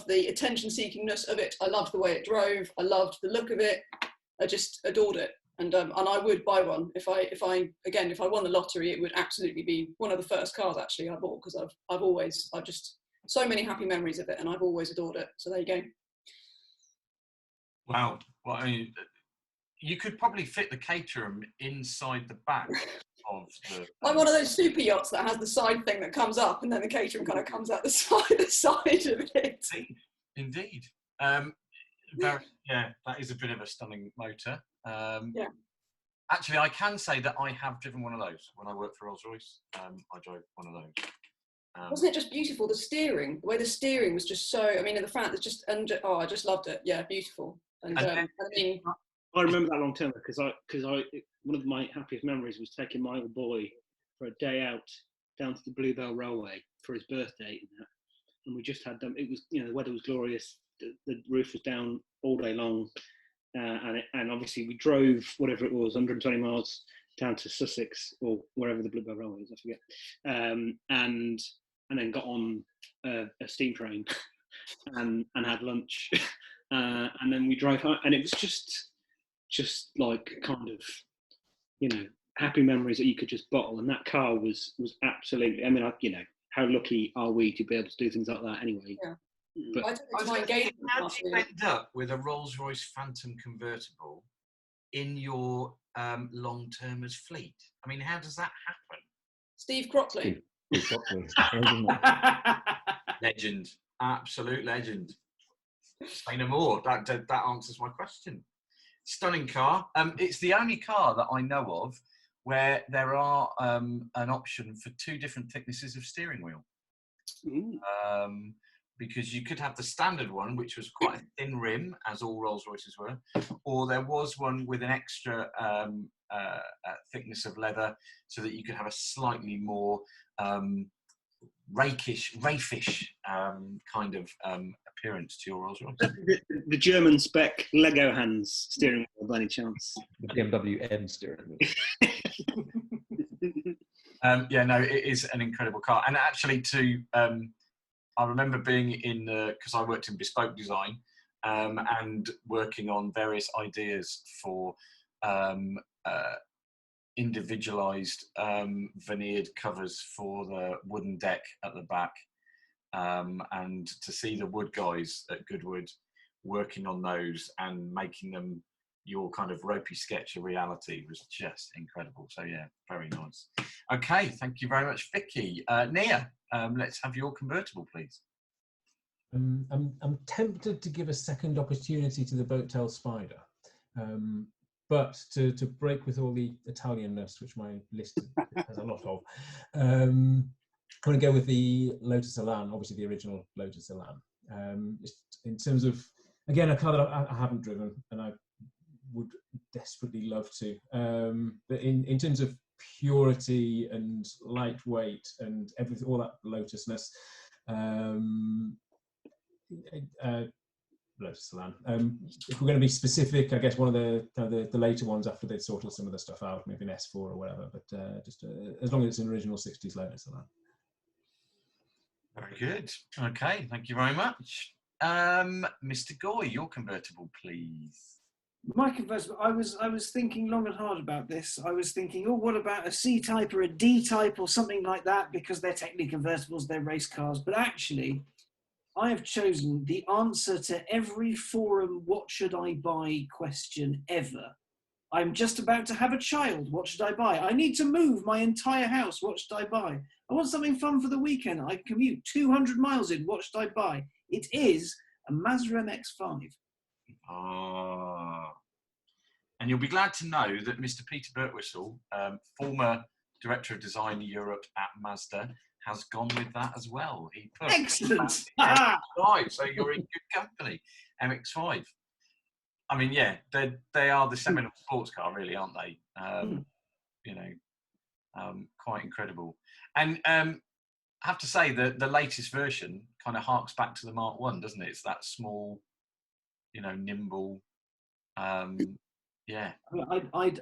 the attention-seekingness of it. I loved the way it drove. I loved the look of it. I just adored it, and I would buy one if I won the lottery. It would absolutely be one of the first cars actually I bought because I've just so many happy memories of it, and I've always adored it. So there you go. Wow. Well, I mean, you could probably fit the Caterham inside the back of the... Like one of those super yachts that has the side thing that comes up, and then the Caterham kind of comes out the side of it. Indeed. Yeah, that is a bit of a stunning motor. Yeah. Actually, I can say that I have driven one of those when I worked for Rolls-Royce. I drove one of those. Wasn't it just beautiful? The steering, the way the steering was just so. I mean, the fact that I just loved it. Yeah, beautiful. And I mean, I remember that long term because one of my happiest memories was taking my little boy for a day out down to the Bluebell Railway for his birthday, and we just had them. It was, the weather was glorious. The roof was down all day long, and obviously we drove whatever it was, 120 miles down to Sussex or wherever the Bluebell Railway is, I forget, and then got on a steam train and had lunch, and then we drove home, and it was just like kind of, happy memories that you could just bottle. And that car was absolutely, I mean, how lucky are we to be able to do things like that anyway? Yeah. But how did you end up with a Rolls-Royce Phantom convertible in your long-termers fleet? I mean, how does that happen? Steve Crockley. Legend, absolute legend. Say no more. That answers my question. Stunning car. It's the only car that I know of where there are an option for 2 different thicknesses of steering wheel. Because you could have the standard one, which was quite a thin rim, as all Rolls-Royces were, or there was one with an extra thickness of leather, so that you could have a slightly more raffish kind of appearance to your Rolls-Royce. The German spec Lego hands steering wheel, by any chance? The BMW M steering wheel. Yeah, no, it is an incredible car. And actually, I remember being in because I worked in bespoke design and working on various ideas for individualized veneered covers for the wooden deck at the back. And to see the wood guys at Goodwood working on those and making them your kind of ropey sketch a reality was just incredible. So yeah, very nice. Okay, thank you very much, Vicky. Nir, let's have your convertible, please. I'm tempted to give a second opportunity to the Boattail Spider, but to break with all the Italianness, which my list has a lot of, I'm going to go with the Lotus Elan, obviously the original Lotus Elan. In terms of, again, a car that I haven't driven and I would desperately love to, but in terms of purity and lightweight and everything, all that Lotusness, Lotus Elan. If we're going to be specific, I guess one of the later ones after they'd sorted some of the stuff out, maybe an S4 or whatever, but just as long as it's an original 60s Lotus Elan. Very good. Okay, thank you very much. Mr. Goy, your convertible, please. My convertible, I was thinking long and hard about this. I was thinking, oh, what about a C-Type or a D-Type or something like that, because they're technically convertibles, they're race cars. But actually, I have chosen the answer to every forum "what should I buy" question ever. I'm just about to have a child. What should I buy? I need to move my entire house. What should I buy? I want something fun for the weekend. I commute 200 miles in. What should I buy? It is a Mazda MX-5. Ah. And you'll be glad to know that Mr. Peter Birtwistle, former Director of Design Europe at Mazda, has gone with that as well. He put Excellent. MX-5, so you're in good company. MX-5. I mean, yeah, they are the seminal sports car, really, aren't they? You know, quite incredible. And I have to say that the latest version kind of harks back to the Mark 1, doesn't it? It's that small, you know, nimble. Yeah. I'd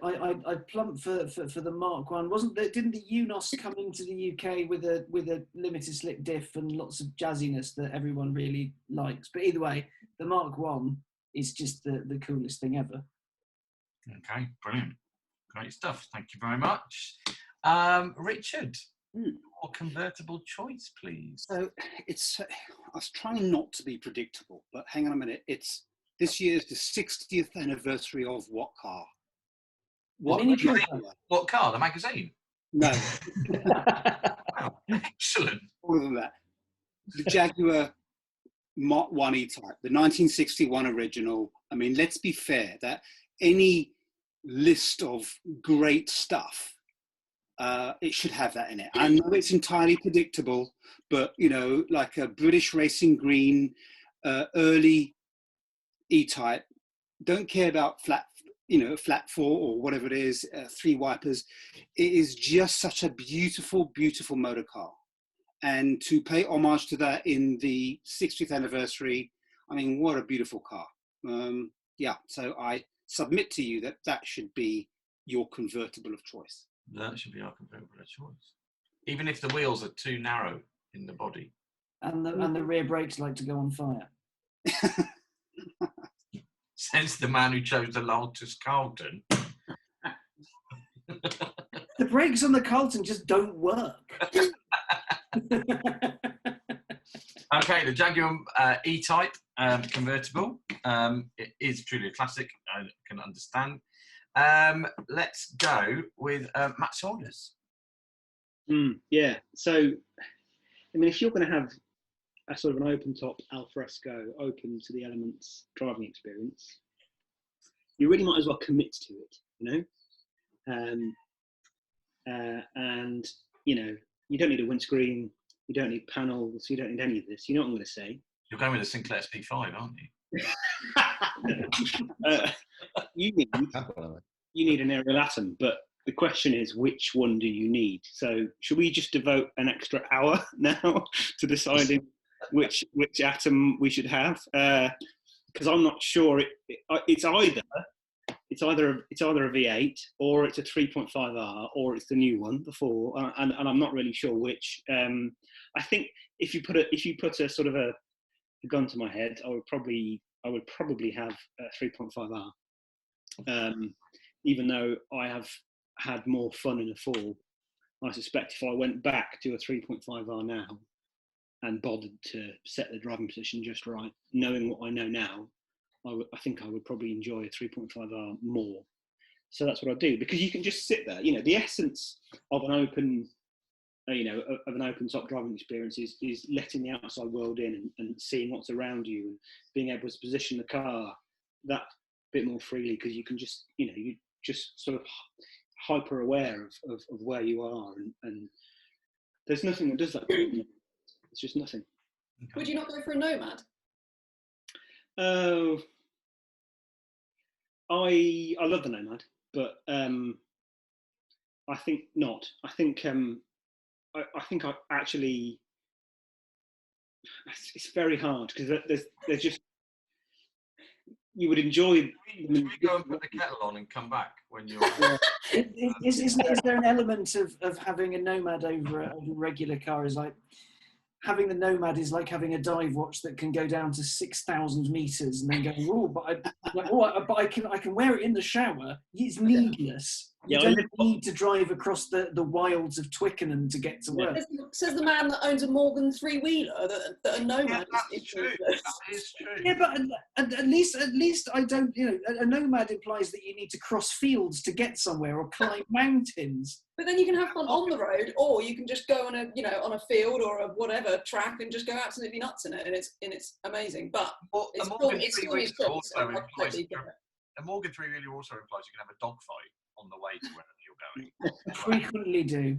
plump for the Mark 1. Didn't the Unos come into the UK with a limited slip diff and lots of jazziness that everyone really likes? But either way, the Mark 1 is just the coolest thing ever. Okay, brilliant. Great stuff. Thank you very much. Richard, your convertible choice, please. So I was trying not to be predictable, but hang on a minute. This year's the 60th anniversary of what car? What car? The magazine? No. Wow, excellent. More than that. The Jaguar Mach 1 E-Type, the 1961 original. I mean, let's be fair, that any list of great stuff, it should have that in it. I know it's entirely predictable, but, you know, like a British Racing Green, early E-Type, don't care about flat 4 or whatever it is, 3 wipers. It is just such a beautiful, beautiful motor car. And to pay homage to that in the 60th anniversary, I mean, what a beautiful car. Yeah, so I submit to you that should be your convertible of choice. That should be our convertible of choice. Even if the wheels are too narrow in the body. And the rear brakes like to go on fire. Says the man who chose the Lotus Carlton. The brakes on the Carlton just don't work. Okay, the Jaguar E-Type convertible. It is truly a classic, I can understand. Let's go with Matt Saunders. Yeah, so, I mean, if you're going to have a sort of an open top al fresco, open to the elements driving experience, you really might as well commit to it, you know? And, you know, you don't need a windscreen, you don't need panels, you don't need any of this. You know what I'm going to say? You're going with a Sinclair SP5, aren't you? You need an aerial atom, but the question is, which one do you need? So should we just devote an extra hour now to deciding which atom we should have? Because I'm not sure. It's either it's either a V8 or it's a 3.5R or it's the new one before, and I'm not really sure which. I think if you put a sort of a gun to my head, I would probably have a 3.5R. Even though I have had more fun in a 4, I suspect if I went back to a 3.5R now and bothered to set the driving position just right, knowing what I know now, I think I would probably enjoy a 3.5R more. So that's what I do, because you can just sit there. The essence of an open, of an open top driving experience is letting the outside world in and seeing what's around you and being able to position the car that bit more freely, because you can just, you just sort of hyper aware of where you are, and there's nothing that does that. It's just nothing. Would you not go for a Nomad? Oh, I love the Nomad, but I think not. I think I actually, it's very hard, because there's just, you would enjoy. Should we go and put the kettle on and come back when you're? Is there an element of having a Nomad over a regular car? Is like having the Nomad is like having a dive watch that can go down to 6,000 meters and then go, oh, but I can wear it in the shower. It's needless. You don't need to drive across the wilds of Twickenham to get to work. Says the man that owns a Morgan three-wheeler that a Nomad is true. That is true. Yeah, but at least I don't. A Nomad implies that you need to cross fields to get somewhere or climb mountains. But then you can have fun on the road, or you can just go on a field or a whatever track and just go absolutely nuts in it, and it's amazing. But it's still his choice. A Morgan three-wheeler also implies you can have a dogfight on the way to wherever you're going. Frequently do.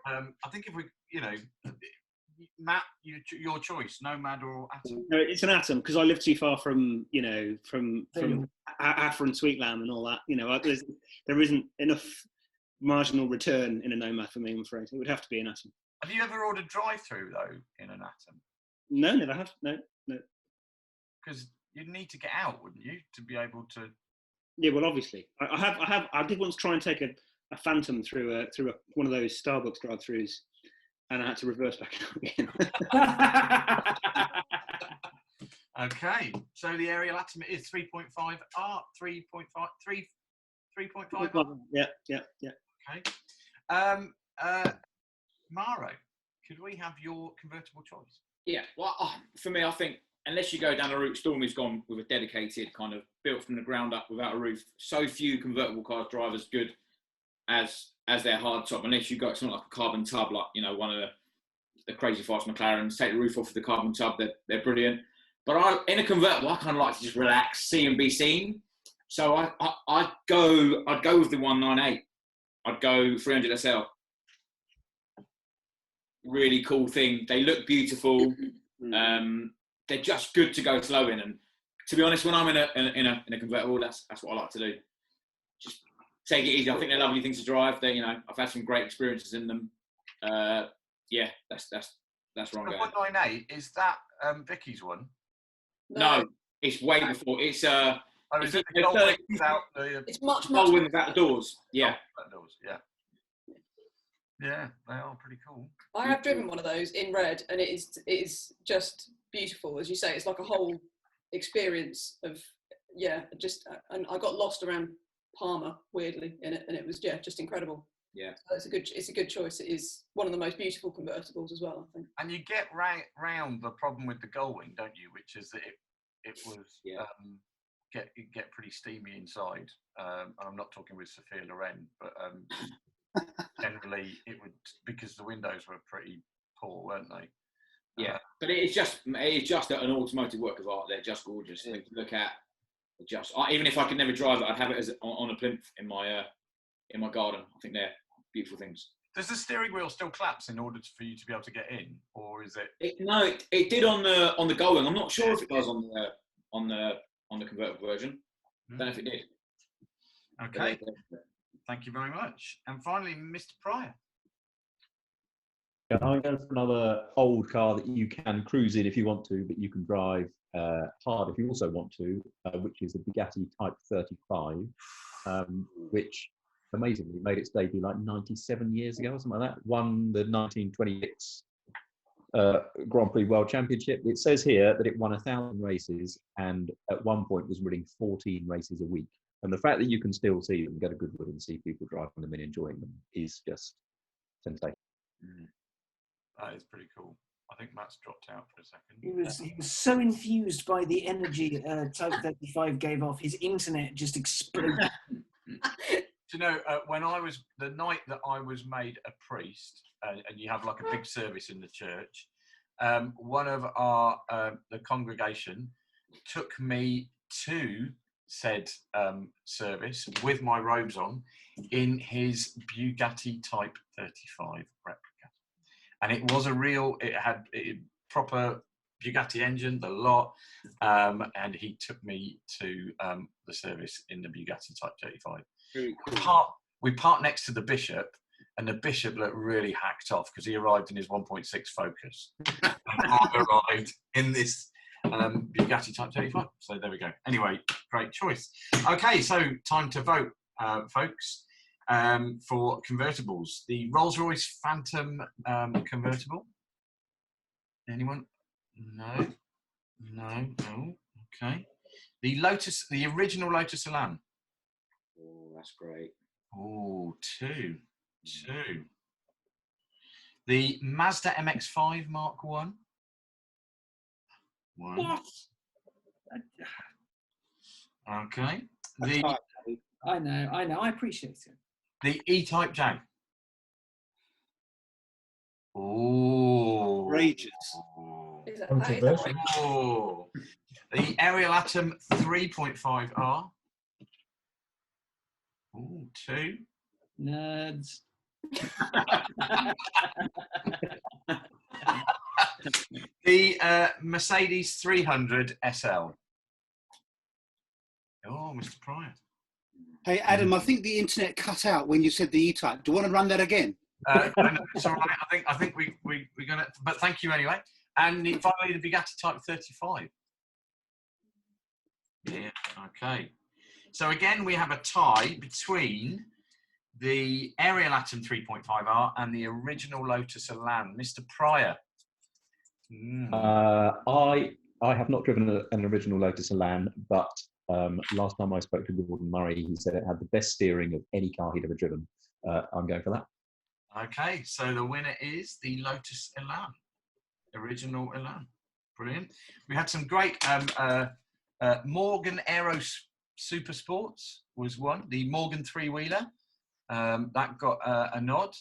I think if we, Matt, your choice, Nomad or Atom? No, it's an Atom, because I live too far from Afra and Sweet Lamb and all that. There isn't enough marginal return in a Nomad for me, I'm afraid. It would have to be an Atom. Have you ever ordered drive-through though in an Atom? No, never have. No. Because you'd need to get out, wouldn't you, to be able to? Yeah, well, obviously, I did once try and take a Phantom through one of those Starbucks drive-throughs, and I had to reverse back out again. Okay, so the aerial Atom is 3.5R, 3.5, 3.5. Yeah. Okay. Maro, could we have your convertible choice? Yeah, well, for me, I think unless you go down a route Stormy's gone with a dedicated kind of built from the ground up without a roof, so few convertible cars drive as good as their hard top. Unless you got something like a carbon tub, like one of the crazy fast McLarens, take the roof off of the carbon tub, they're brilliant. But in a convertible, I kind of like to just relax, see and be seen. So I'd go with the 198. I'd go 300 SL. Really cool thing. They look beautiful. They're just good to go slow in. And to be honest, when I'm in a convertible, that's what I like to do. Just take it easy. I think they're lovely things to drive. I've had some great experiences in them. Yeah, that's where I'm going. 198, is that Vicky's one? No, it's way before. It's is it the Goldwing without the? It's much Goldwing without the doors. Yeah. Yeah. Yeah, they are pretty cool. I have driven one of those in red, and it is just beautiful, as you say. It's like a whole experience of and I got lost around Palmer weirdly in it, and it was just incredible. Yeah, so it's a good choice. It is one of the most beautiful convertibles as well, I think. And you get round the problem with the Gullwing, don't you? Which is that it was get pretty steamy inside. And I'm not talking with Sophia Loren, but generally it would, because the windows were pretty poor, weren't they? Yeah, but it's just an automotive work of art. They're just gorgeous. Things to look at. Even if I could never drive it, I'd have it as on a plinth in my garden. I think they're beautiful things. Does the steering wheel still collapse in order for you to be able to get in, or is it? No, it did on the Gullwing. I'm not sure if it does on the convertible version. I don't know if it did. Okay. Thank you very much. And finally, Mr. Pryor. I'm going for another old car that you can cruise in if you want to, but you can drive hard if you also want to, which is the Bugatti Type 35, which amazingly made its debut like 97 years ago or something like that. Won the 1926 Grand Prix World Championship. It says here that it won 1,000 races and at one point was running 14 races a week. And the fact that you can still see them, go to Goodwood and see people driving them and enjoying them is just sensational. That is pretty cool. I think Matt's dropped out for a second. He was so enthused by the energy Type 35 gave off, his internet just exploded. Do you know, the night that I was made a priest, and you have like a big service in the church, one of the congregation took me to said service with my robes on in his Bugatti Type 35 replica. And it was it had proper Bugatti engine, the lot, and he took me to the service in the Bugatti Type 35. Very cool. We parked next to the bishop, and the bishop looked really hacked off because he arrived in his 1.6 Focus. And I arrived in this Bugatti Type 35. So there we go. Anyway, great choice. Okay, so time to vote, folks, for convertibles. The Rolls-Royce Phantom convertible. Anyone? No. Okay. The original Lotus Elan. Oh, that's great. Oh, two. The Mazda MX-5 Mark 1. What? Okay. I know, I appreciate it. The E-Type Jag. Oh. Outrageous. Controversial. Oh. The Ariel Atom 3.5R. Oh, 2. Nerds. The Mercedes 300 SL. Oh, Mr. Pryor. Hey, Adam, I think the internet cut out when you said the E-Type. Do you want to run that again? No, it's all right. I think we're gonna. But thank you anyway. And finally, the Bugatti Type 35. Yeah. Okay. So again, we have a tie between the Ariel Atom 3.5R and the original Lotus Elan. Mr. Pryor. I have not driven an original Lotus Elan, but last time I spoke to Gordon Murray, he said it had the best steering of any car he'd ever driven. I'm going for that. Okay, so the winner is the Lotus Elan, original Elan. Brilliant. We had some great Morgan Aero Super Sports was one. The Morgan three-wheeler that got a nod.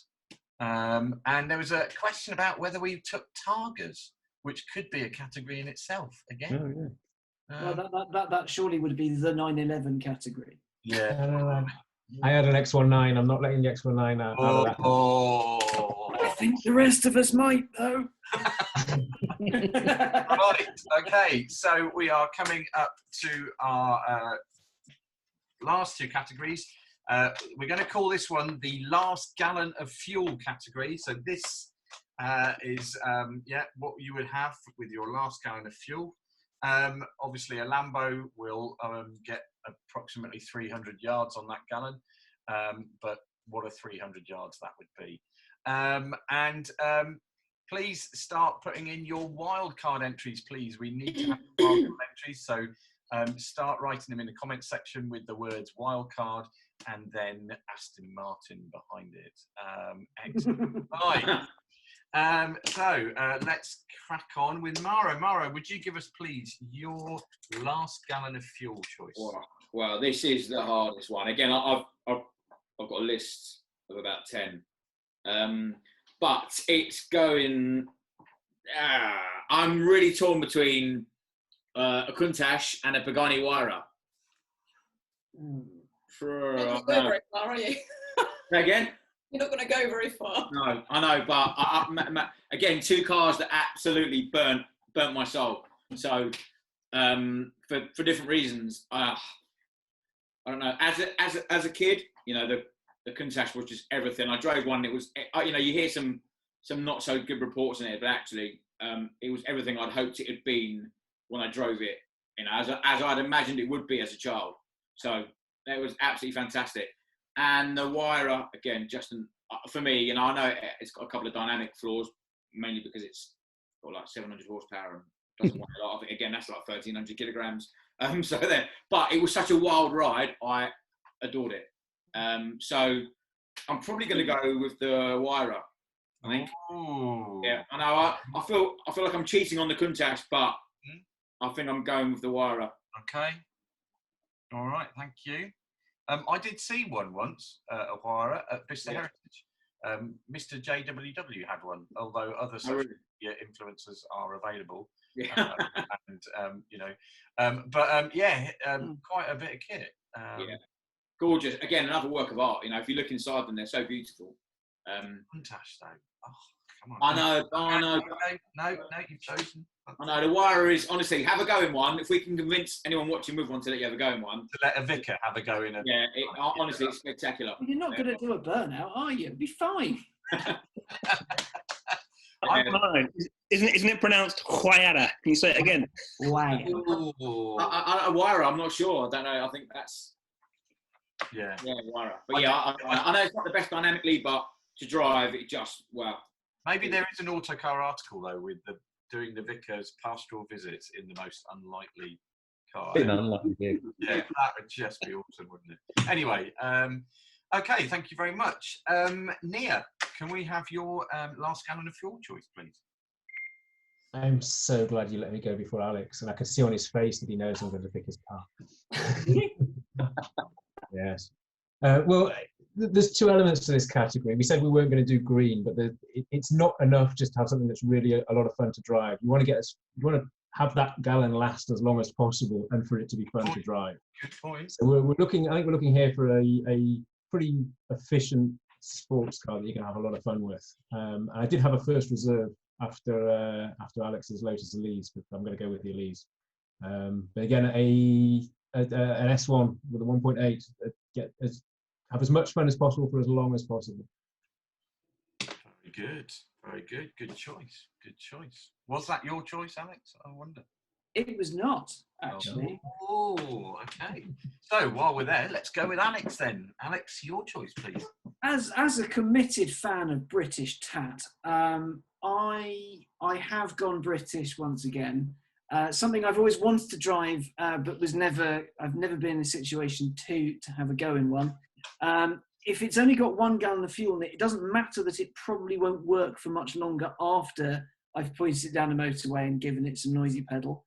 And there was a question about whether we took Targas, which could be a category in itself again. Oh, yeah. Well, that surely would be the 911 category. Yeah. I had an X19. I'm not letting the X19 out of that. I think the rest of us might, though. Right. Okay. So we are coming up to our last two categories. We're going to call this one the last gallon of fuel category. So this is what you would have with your last gallon of fuel. Obviously, a Lambo will get approximately 300 yards on that gallon, but what a 300 yards that would be. Please start putting in your wildcard entries, please. We need to have wildcard entries, so start writing them in the comment section with the words wildcard and then Aston Martin behind it. Excellent. Right. So let's crack on with Mara. Mara, would you give us, please, your last gallon of fuel choice? Well, this is the hardest one. Again, I've got a list of about 10, but it's going. I'm really torn between a Countach and a Pagani Huayra. You're not going to go very far, are you? Again? You're not going to go very far. No, I know, but again, two cars that absolutely burnt my soul. So, for different reasons, I don't know. As a kid, you know, the Countach was just everything. I drove one. It was, you know, you hear some not so good reports in it, but actually, it was everything I'd hoped it had been when I drove it, you know, as I'd imagined it would be as a child. So it was absolutely fantastic. And the Huayra, again, just for me, you know, I know it's got a couple of dynamic flaws, mainly because it's got like 700 horsepower and doesn't weigh a lot of it. Again, that's like 1,300 kilograms. So then, but it was such a wild ride. I adored it. So I'm probably going to go with the Huayra. I think. Ooh. Yeah, I know. I feel like I'm cheating on the Countach, but I think I'm going with the Huayra. Okay. All right. Thank you. I did see one once, a Huayra at Bicester Heritage. Mr. JWW had one, although other social media influencers are available. Yeah. And you know, quite a bit of kit. Yeah. Gorgeous. Again, another work of art. You know, if you look inside them, they're so beautiful. Countach though. Oh, come on. I know. No, you've chosen. I know. The Huayra is, honestly, have a go in one. If we can convince anyone watching with one to let you have a go in one. To let a vicar have a go in a... Yeah, honestly, it's spectacular. You're not going to do a burnout, are you? It'll be fine. Isn't it pronounced Huayra? Can you say it again? Huayra. Huayra, I'm not sure. I don't know. I think that's... Yeah, Huayra. But yeah, I know it's not the best dynamically, but to drive, it just, wow. Maybe there is an Autocar article, though, with doing the vicar's pastoral visits in the most unlikely car. In unlikely vehicle. Yeah, that would just be awesome, wouldn't it? Anyway, okay, thank you very much. Nir, can we have your last gallon of fuel choice, please? I'm so glad you let me go before Alex, and I can see on his face that he knows I'm going to pick his car. Yes. Well, there's two elements to this category. We said we weren't going to do green, but it's not enough just to have something that's really a lot of fun to drive. You want to have that gallon last as long as possible, and for it to be fun to drive. Good point. So we're looking. I think we're looking here for a pretty efficient sports car that you can have a lot of fun with. And I did have a first reserve after Alex's Lotus Elise, but I'm going to go with the Elise. But again, an S1 with a 1.8 have as much fun as possible for as long as possible. Very good. Good choice. Was that your choice, Alex? I wonder. It was not, actually. Oh, okay. So while we're there, let's go with Alex then. Alex, your choice, please. As a committed fan of British tat, I have gone British once again. Something I've always wanted to drive, but I've never been in a situation to have a go in one. If it's only got 1 gallon of fuel in it, it doesn't matter that it probably won't work for much longer after I've pointed it down the motorway and given it some noisy pedal.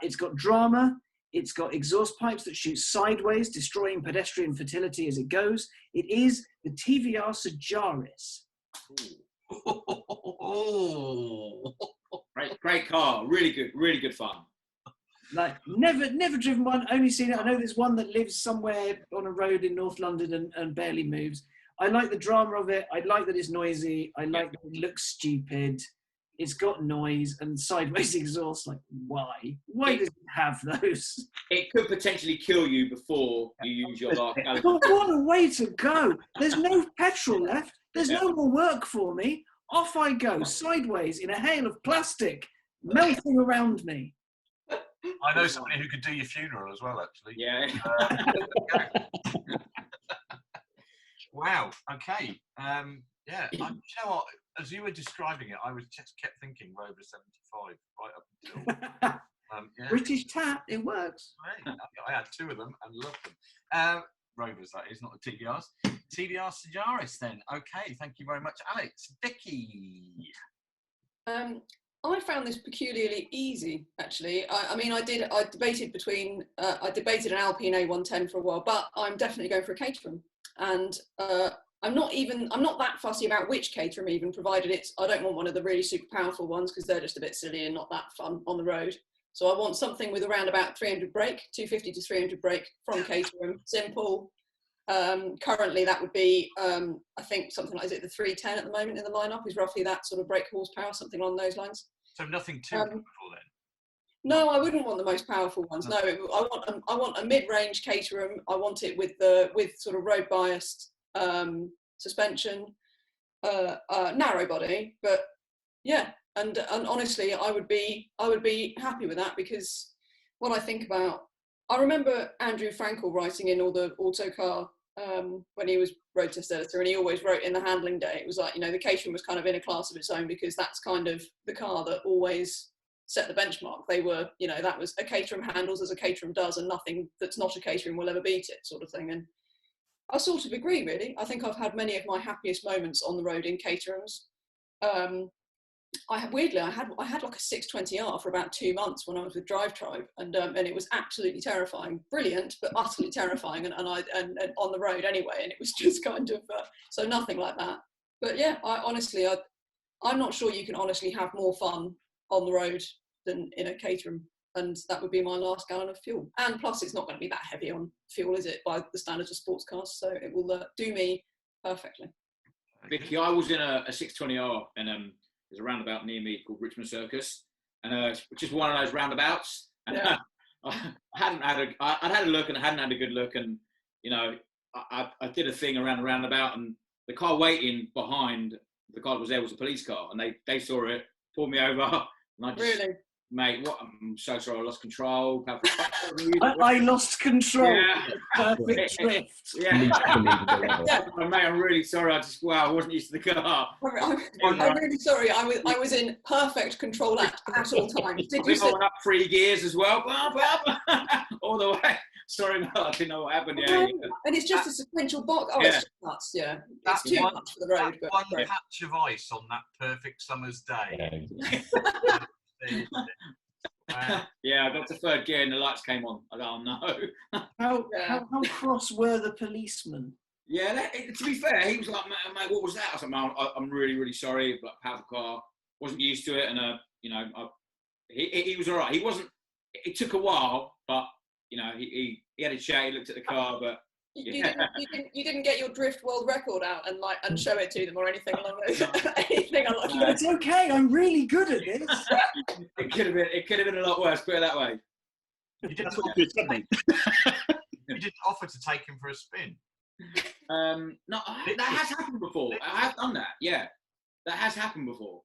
It's got drama. It's got exhaust pipes that shoot sideways, destroying pedestrian fertility as it goes. It is the TVR Sajaris. Great car. Really good fun. Like never driven one, only seen it. I know there's one that lives somewhere on a road in North London and barely moves. I like the drama of it. I like that it's noisy. I like that it looks stupid. It's got noise and sideways exhaust. Like, why? Why does it have those? It could potentially kill you before you use your last gallon. But what a way to go. There's no petrol left. There's no more work for me. Off I go, sideways in a hail of plastic, melting around me. I know somebody who could do your funeral as well, actually. Yeah. Wow. Okay. Yeah. You know what? As you were describing it, I was just kept thinking Rover 75 right up until yeah. British tat. It works. I had 2 of them and loved them. Rovers, that is, not the TVRs. TVR Sajaris, then. Okay. Thank you very much, Alex. Vicky. I found this peculiarly easy, actually. I debated an Alpine A110 for a while, but I'm definitely going for a Caterham. And I'm not that fussy about which Caterham even, provided I don't want one of the really super powerful ones because they're just a bit silly and not that fun on the road. So I want something with around about 300 brake, 250 to 300 brake from Caterham, simple. Currently that would be, I think something like, is it the 310 at the moment in the lineup is roughly that sort of brake horsepower, something along those lines. So nothing too powerful then? No, I wouldn't want the most powerful ones. No, I want a mid-range Caterham. I want it with sort of road biased suspension, narrow body, but Yeah, and honestly, I would be happy with that, because when I think about, I remember Andrew Frankel writing in all the Autocar when he was road test editor, and he always wrote in the handling day, it was like, you know, the Caterham was kind of in a class of its own, because that's kind of the car that always set the benchmark. They were, you know, that was a Caterham handles as a Caterham does, and nothing that's not a Caterham will ever beat it, sort of thing. And I sort of agree, really. I think I've had many of my happiest moments on the road in Caterhams. Weirdly, I had like a 620R for about 2 months when I was with Drive Tribe, and it was absolutely terrifying, brilliant, but utterly terrifying, and on the road anyway, and it was just kind of so nothing like that. But yeah, I'm not sure you can honestly have more fun on the road than in a Caterham, and that would be my last gallon of fuel. And plus, it's not going to be that heavy on fuel, is it, by the standards of sports cars? So it will do me perfectly. Vicky, I was in a 620R, and there's a roundabout near me called Richmond Circus, and which is one of those roundabouts. And Yeah. I'd had a look, and I hadn't had a good look, and you know, I did a thing around the roundabout, and the car waiting behind the car that was there was a police car, and they saw it, pulled me over, and I just, Really? mate, what? I'm so sorry, I lost control. I lost control. Yeah. Perfect drift. Yeah. Yeah. Mate, I'm really sorry. I wasn't used to the car. I'm really sorry. I was in perfect control at all times. Did you I say? went up 3 gears as well, all the way. Sorry, mate, I didn't know what happened. Yeah. And it's just a sequential box. Oh, Yeah. it's just nuts. Yeah, That it's too one- much for the road. But One great. patch of ice on that perfect summer's day. Yeah, I got to third gear and the lights came on. I go, oh no. How cross were the policemen? Yeah, to be fair, he was like, mate, what was that? I was like, man, I'm really, really sorry, but powerful car, wasn't used to it, and you know, he was all right. He wasn't. It took a while, but you know, he had a chat. He looked at the car, but You didn't get your drift world record out and show it to them or anything along those. Anything along those. It's okay. I'm really good at this. It could have been a lot worse. Put it that way. That's what good something. You didn't offer to take him for a spin. No, that has happened before. I have done that. Yeah, that has happened before.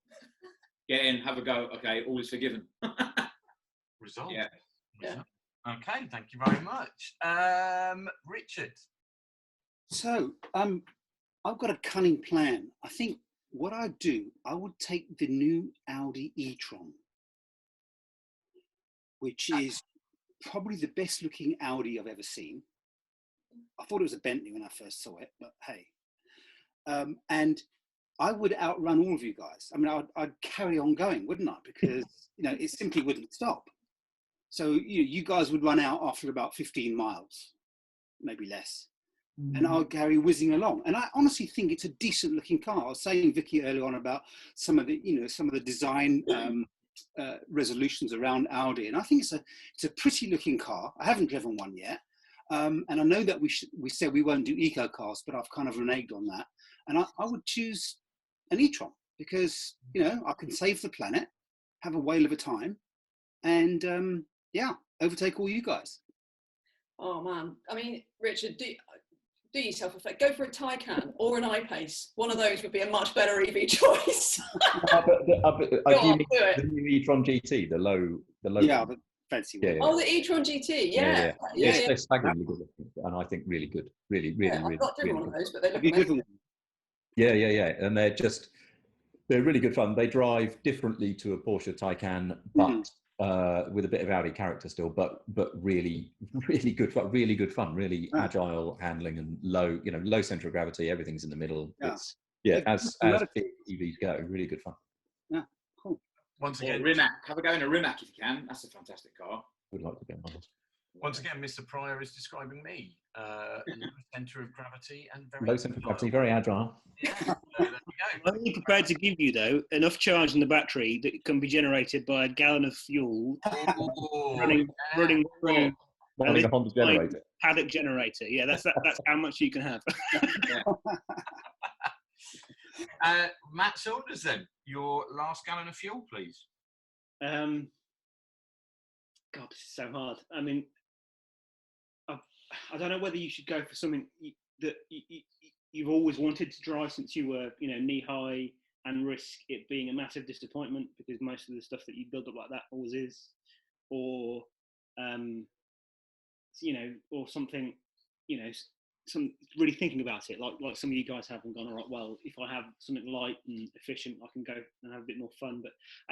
Get in, have a go. Okay, all is forgiven. Result. Yeah. Yeah. Okay, thank you very much. Richard. So I've got a cunning plan. I think what I'd do, I would take the new Audi e-tron, which is probably the best looking Audi I've ever seen. I thought it was a Bentley when I first saw it, but hey. And I would outrun all of you guys. I mean, I'd carry on going, wouldn't I? Because, you know, it simply wouldn't stop. So you guys would run out after about 15 miles, maybe less. And I'll carry whizzing along. And I honestly think it's a decent looking car. I was saying, Vicky, earlier on about some of the design resolutions around Audi. And I think it's a pretty looking car. I haven't driven one yet. And I know that we said we won't do eco cars, but I've kind of reneged on that. And I would choose an e-tron because, you know, I can save the planet, have a whale of a time, and yeah, overtake all you guys. Oh man, I mean, Richard, do yourself a favour. Go for a Taycan or an I-Pace. One of those would be a much better EV choice. The new e-tron GT, the low. Yeah, the fancy one. Yeah. Oh, the e-tron GT, yeah. They're staggeringly good, and I think really good, really. I've not driven one of those, but they look Have you driven amazing. Yeah, and they're really good fun. They drive differently to a Porsche Taycan, but with a bit of Audi character still, but really good fun, really agile handling and low center of gravity. Everything's in the middle. Yeah. As big EVs go, really good fun. Yeah, cool. Once again, Rimac. Have a go in a Rimac if you can. That's a fantastic car. Would like to go on. Once again, Mr. Pryor is describing me. Low centre of gravity and very Low center of gravity, very agile. Yeah, there you go. I'm only prepared to give you, though, enough charge in the battery that can be generated by a gallon of fuel running through Running a Honda generator. paddock generator. Yeah, that's how much you can have. Matt Saunders, then, your last gallon of fuel, please. God, this is so hard. I mean, I don't know whether you should go for something that you've always wanted to drive since you were, knee high, and risk it being a massive disappointment, because most of the stuff that you build up like that always is, or you know, or something, you know, some really thinking about it, like some of you guys have, and gone, all right, well, if I have something light and efficient, I can go and have a bit more fun. But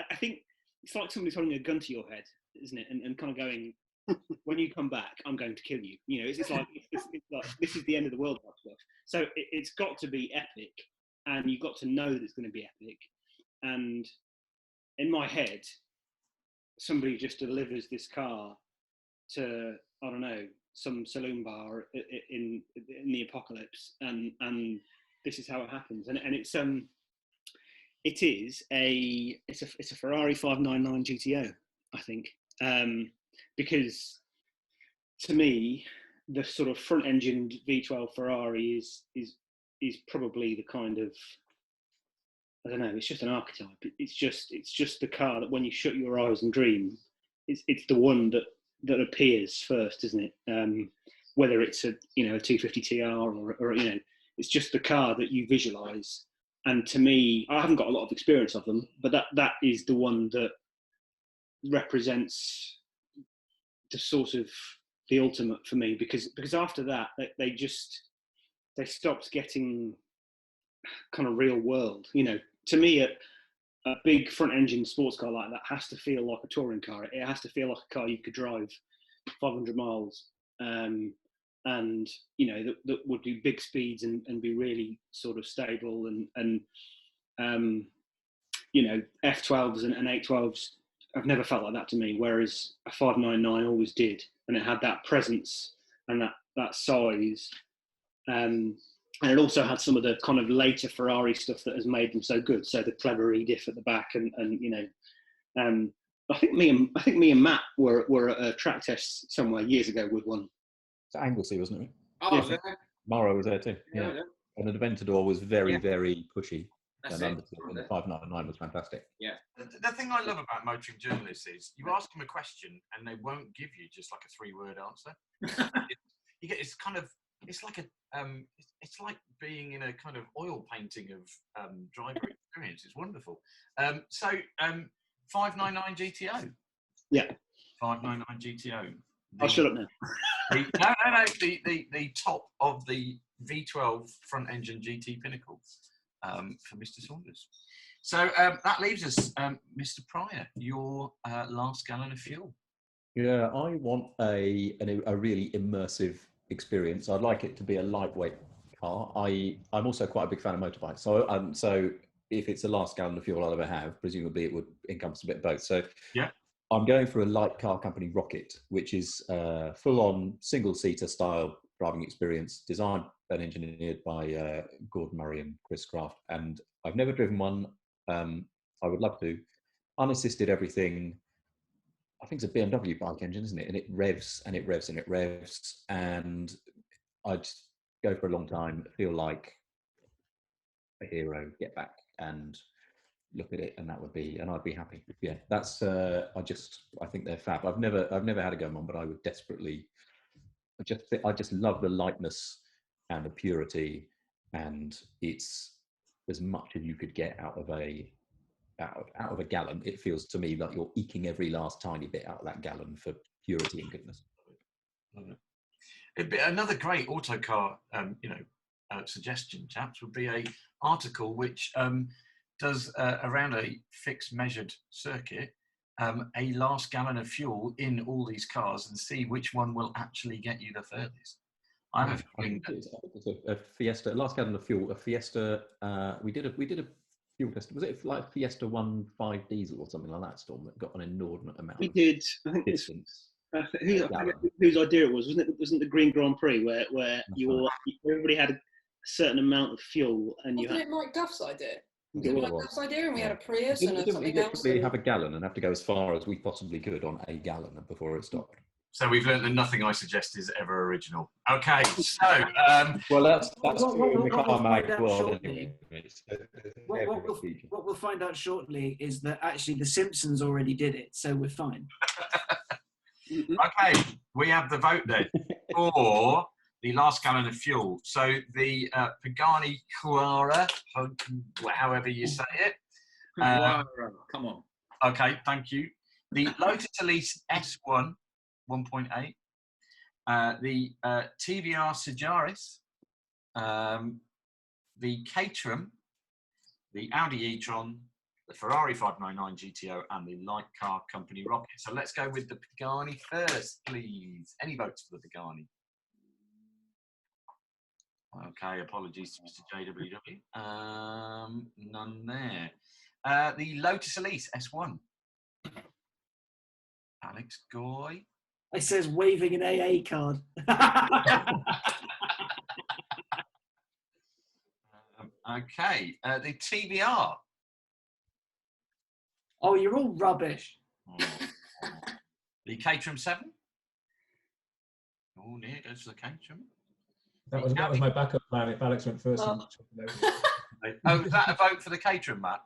I think it's like somebody's holding a gun to your head, isn't it? And kind of going, when you come back, I'm going to kill you. You know, it's like this is the end of the world type stuff. So it's got to be epic, and you've got to know that it's going to be epic. And in my head, somebody just delivers this car to, I don't know, some saloon bar in the apocalypse, and this is how it happens. And it's a Ferrari 599 GTO, I think, because to me the sort of front engined V12 Ferrari is probably the kind of, I don't know, it's just an archetype. It's just the car that when you shut your eyes and dream, it's the one that appears first, isn't it? Whether it's a 250 TR or you know, it's just the car that you visualize. And to me, I haven't got a lot of experience of them, but that is the one that represents the sort of the ultimate for me, because after that they stopped getting kind of real world. You know, to me, a big front engine sports car like that has to feel like a touring car. It has to feel like a car you could drive 500 miles, and you know, that would do big speeds and be really sort of stable, and you know, F12s and 812s have never felt like that to me, whereas a 599 always did, and it had that presence and that size, and it also had some of the kind of later Ferrari stuff that has made them so good. So the clever E-diff at the back, and you know, I think me and Matt were at a track test somewhere years ago with one. It's Anglesey, wasn't it? Oh, Yeah. yeah. Morrow was there too. Yeah. And the Aventador was very, Yeah. very pushy. That's And it. the 599 was fantastic. Yeah. The thing I love about motoring journalists is you ask them a question and they won't give you just like a 3-word answer. It's kind of, it's like it's like being in a kind of oil painting of driver experience. It's wonderful. So 599 GTO. Yeah. 599 GTO. I'll shut up now. The top of the V12 front engine GT pinnacle for Mr. Saunders. So that leaves us, Mr. Pryor, your last gallon of fuel. Yeah, I want a really immersive experience. I'd like it to be a lightweight car. I'm also quite a big fan of motorbikes. So if it's the last gallon of fuel I'll ever have, presumably it would encompass a bit of both. So yeah, I'm going for a light car company Rocket, which is full-on single-seater style driving experience, designed and engineered by Gordon Murray and Chris Craft. And I've never driven one. I would love to. Unassisted everything. I think it's a BMW bike engine, isn't it? And it revs and it revs and it revs. And I'd go for a long time, feel like a hero, get back and look at it, and I'd be happy. Yeah, that's I think they're fab. I've never had a go on, but I would desperately. I just love the lightness and the purity, and it's as much as you could get out of a gallon. It feels to me like you're eking every last tiny bit out of that gallon for purity and goodness. It'd be another great autocar, suggestion, chaps, would be a article which does around a fixed measured circuit, a last gallon of fuel in all these cars, and see which one will actually get you the furthest. I have a feeling it's a Fiesta, last gallon of fuel, a Fiesta. We did a fuel test. Was it like Fiesta 1.5 diesel or something like that, Storm, that got an inordinate amount? We did. I think distance. Whose idea it was? Wasn't the Green Grand Prix where everybody had a certain amount of fuel, and Wasn't it Mike Duff's idea? It Mike Duff's idea, and we had a Prius and something else. We have a gallon and have to go as far as we possibly could on a gallon before it stopped. So we've learned that nothing I suggest is ever original. Okay, so well, that's true in the car mag world anyway. What we'll find out shortly is that actually the Simpsons already did it, so we're fine. Okay, we have the vote then for the last gallon of fuel. So the Pagani Huayra, however you say it. Come on. Okay, thank you. The Lotus Elise S1 1.8. The TVR Sajaris. The Caterham. The Audi e-tron. The Ferrari 599 GTO and the Light Car Company Rocket. So let's go with the Pagani first, please. Any votes for the Pagani? Okay, apologies to Mr. JWW. None there. The Lotus Elise S1. Alex Goy. It says waving an AA card. Okay, the TVR. Oh, you're all rubbish. The Caterham 7. Oh, Nir goes to the Caterham. That was my backup plan if Alex went first. Oh, was that a vote for the Caterham, Matt?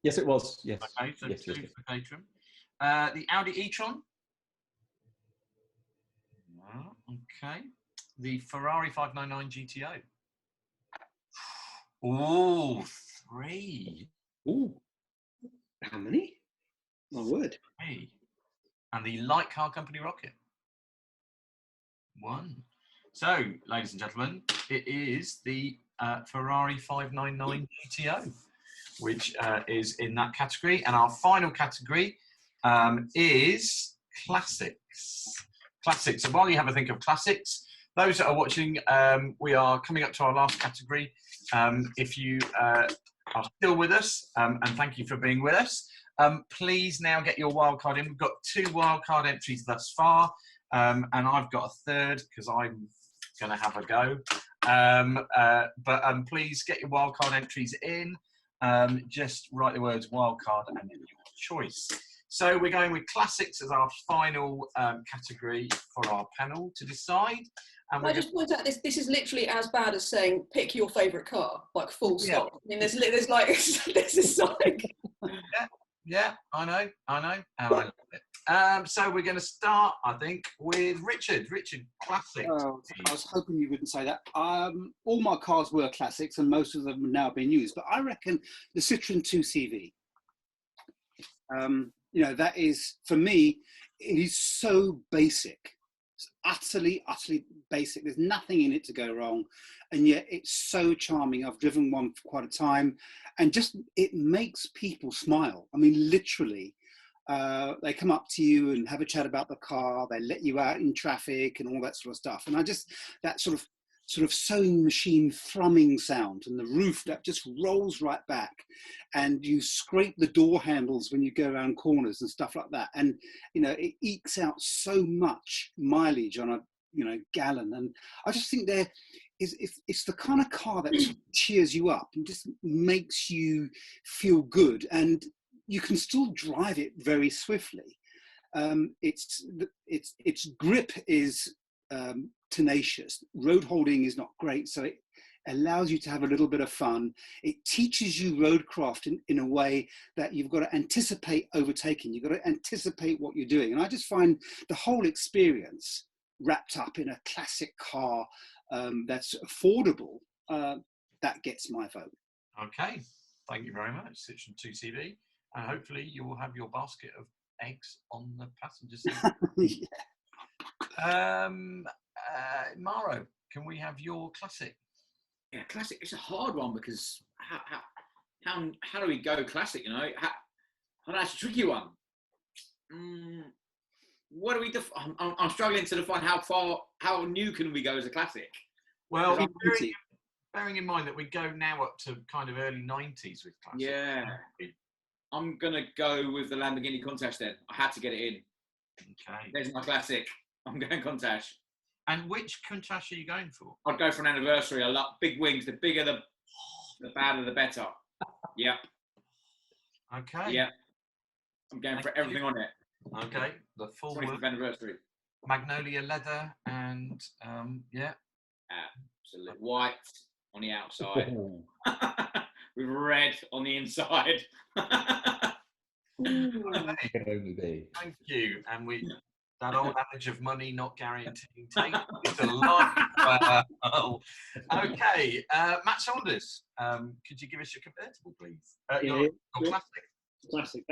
Yes, it was. Yes. Okay, so yes, 2 yes. for Caterham. The Audi e-tron. Okay. The Ferrari 599 GTO. Oh, 3. Ooh. How many? My word. 3. And the Light Car Company Rocket. 1. So, ladies and gentlemen, it is the Ferrari 599 GTO, which is in that category. And our final category is classics. Classics. So while you have a think of classics, those that are watching, we are coming up to our last category. If you are still with us, and thank you for being with us, please now get your wildcard in. We've got 2 wildcard entries thus far, and I've got a third because I'm going to have a go. But please get your wildcard entries in. Just write the words wildcard and then your choice. So we're going with classics as our final category for our panel to decide. And I just point out this is literally as bad as saying pick your favourite car, like full stop. I mean, there's like this is like. Yeah, I know, and I love it. So we're going to start, I think, with Richard. Richard, classics. I was hoping you wouldn't say that. All my cars were classics, and most of them have now been used. But I reckon the Citroen 2CV. You know, that is, for me, it is so basic. It's utterly basic. There's nothing in it to go wrong. And yet it's so charming. I've driven one for quite a time. And just, it makes people smile. I mean, literally, they come up to you and have a chat about the car. They let you out in traffic and all that sort of stuff. And I just, that sort of sewing machine thrumming sound, and the roof that just rolls right back, and you scrape the door handles when you go around corners and stuff like that, and you know, it ekes out so much mileage on a gallon. And I just think it's the kind of car that sort of cheers you up and just makes you feel good, and you can still drive it very swiftly. Its grip is tenacious. Road holding is not great, so it allows you to have a little bit of fun. It teaches you roadcraft in a way that you've got to anticipate overtaking. You've got to anticipate what you're doing. And I just find the whole experience wrapped up in a classic car that's affordable. That gets my vote. Okay, thank you very much, Citroen 2CV. And hopefully you will have your basket of eggs on the passenger seat. Yeah. Maro, can we have your classic? Yeah, classic. It's a hard one because how do we go classic? You know, that's a tricky one. What do we I'm struggling to define how new can we go as a classic. Well, bearing in mind that we go now up to kind of early 90s with classic. Yeah, I'm gonna go with the Lamborghini Countach then. I had to get it in. Okay, there's my classic. I'm going Countach. And which Countach are you going for? I'd go for an anniversary. I love big wings. The bigger, the badder, the better. Yep. Okay. Yep. I'm going for everything on it. Okay. The full 25th anniversary. Magnolia leather and yeah. Absolutely. White on the outside. With red on the inside. It can only be. Thank you. And That old adage of money not guaranteeing taste is alive. Okay, Matt Saunders, could you give us your convertible, please? Your classic. Classic.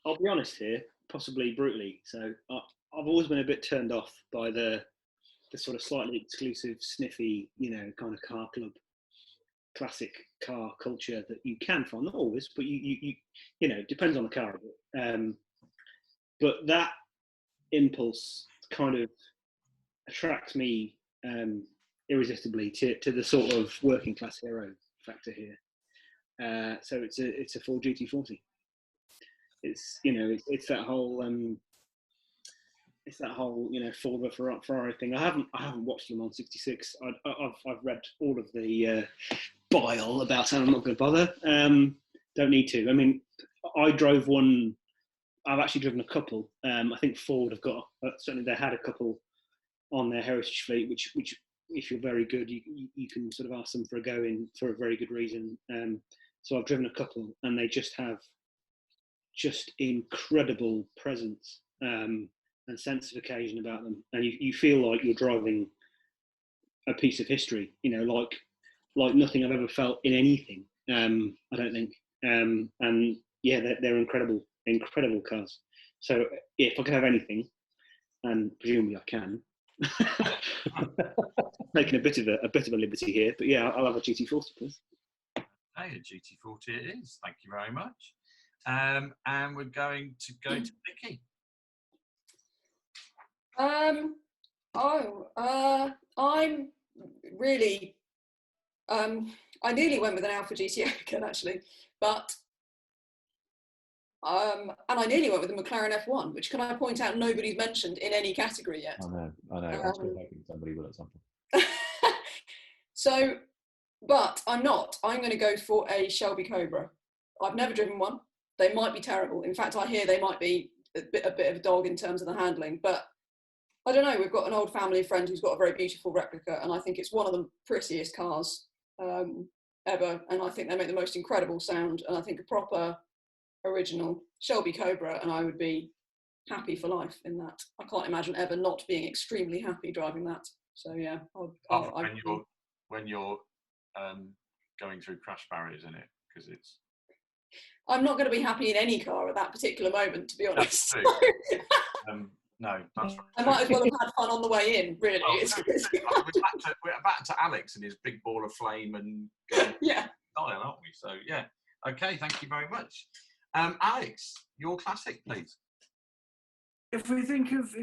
I'll be honest here, possibly brutally. So I've always been a bit turned off by the sort of slightly exclusive, sniffy, kind of car club, classic car culture that you can find. Not always, but you it depends on the car. But that impulse kind of attracts me irresistibly to the sort of working class hero factor here. So it's a Ford GT40. It's that whole Ford v Ferrari thing. I haven't watched Le Mans '66. I've read all of the bile about it. I'm not going to bother. Don't need to. I mean, I drove one. I've actually driven a couple. I think Ford have got certainly they had a couple on their heritage fleet, which if you're very good, you can sort of ask them for a go in for a very good reason. So I've driven a couple, and they just have incredible presence and sense of occasion about them, and you feel like you're driving a piece of history. Like nothing I've ever felt in anything. I don't think. And yeah, they're incredible cars. So if I could have anything, and presumably I can, making a bit of a liberty here, but yeah, I'll have a GT40, please. Hey, a GT40 it is. Thank you very much. And we're going to go to Vicky. I'm really. I nearly went with an Alfa GT actually, but. And I nearly went with the McLaren F1, which, can I point out, nobody's mentioned in any category yet. I know. I'm still hoping somebody will at some point. So, but I'm not. I'm going to go for a Shelby Cobra. I've never driven one. They might be terrible. In fact, I hear they might be a bit of a dog in terms of the handling. But I don't know. We've got an old family friend who's got a very beautiful replica, and I think it's one of the prettiest cars ever. And I think they make the most incredible sound. And I think a proper original Shelby Cobra, and I would be happy for life in that. I can't imagine ever not being extremely happy driving that. So yeah, when you're going through crash barriers in it, because it's. I'm not going to be happy in any car at that particular moment, to be honest. No, that's I might as well have had fun on the way in, really. We're back to Alex and his big ball of flame and yeah, aren't we? So yeah, okay, thank you very much. Alex, your classic, please. If we think of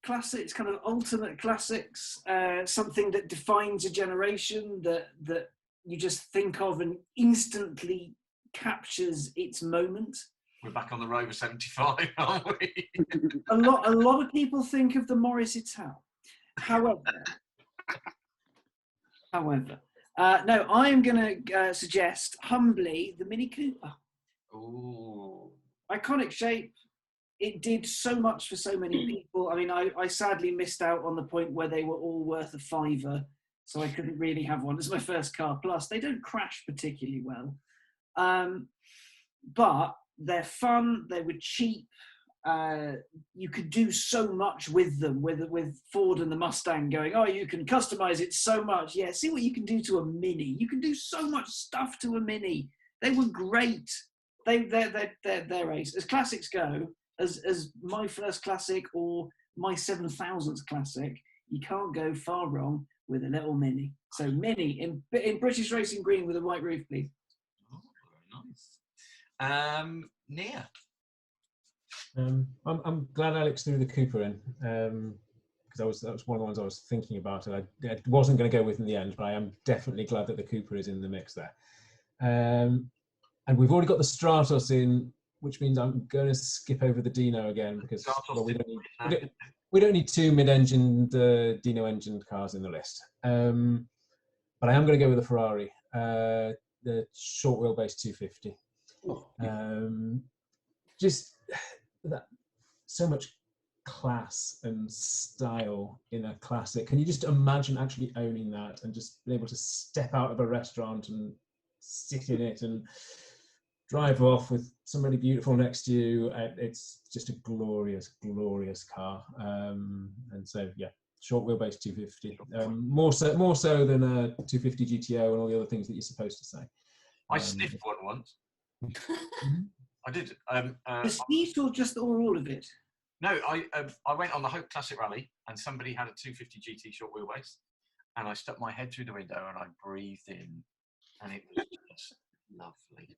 classics, kind of ultimate classics, something that defines a generation, that you just think of and instantly captures its moment. We're back on the Rover 75, aren't we? a lot of people think of the Morris Ital. However, no, I am going to suggest humbly the Mini Cooper. Ooh. Iconic shape. It did so much for so many people. I mean, I sadly missed out on the point where they were all worth a £5, so I couldn't really have one as my first car. Plus, they don't crash particularly well. But they're fun, they were cheap. You could do so much with them, with Ford and the Mustang going, oh, you can customize it so much. Yeah, see what you can do to a Mini. You can do so much stuff to a Mini. They were great. They're ace. As classics go, as my first classic or my 7000th classic, you can't go far wrong with a little Mini. So Mini in British Racing Green with a white roof, please. Oh, very nice. Nir. I'm glad Alex threw the Cooper in, because that was one of the ones I was thinking about, and I wasn't going to go with in the end, but I am definitely glad that the Cooper is in the mix there. And we've already got the Stratos in, which means I'm going to skip over the Dino again, because we don't need two mid-engined Dino-engined cars in the list. But I am going to go with the Ferrari, the short wheelbase 250. Just that, so much class and style in a classic. Can you just imagine actually owning that and just being able to step out of a restaurant and sit in it and drive off with somebody beautiful next to you. It's just a glorious, glorious car. And so, yeah, short wheelbase 250. More so than a 250 GTO and all the other things that you're supposed to say. I sniffed one once. I did. The seat or just all of it? No, I went on the Hope Classic Rally and somebody had a 250 GT short wheelbase, and I stuck my head through the window and I breathed in, and it was just lovely.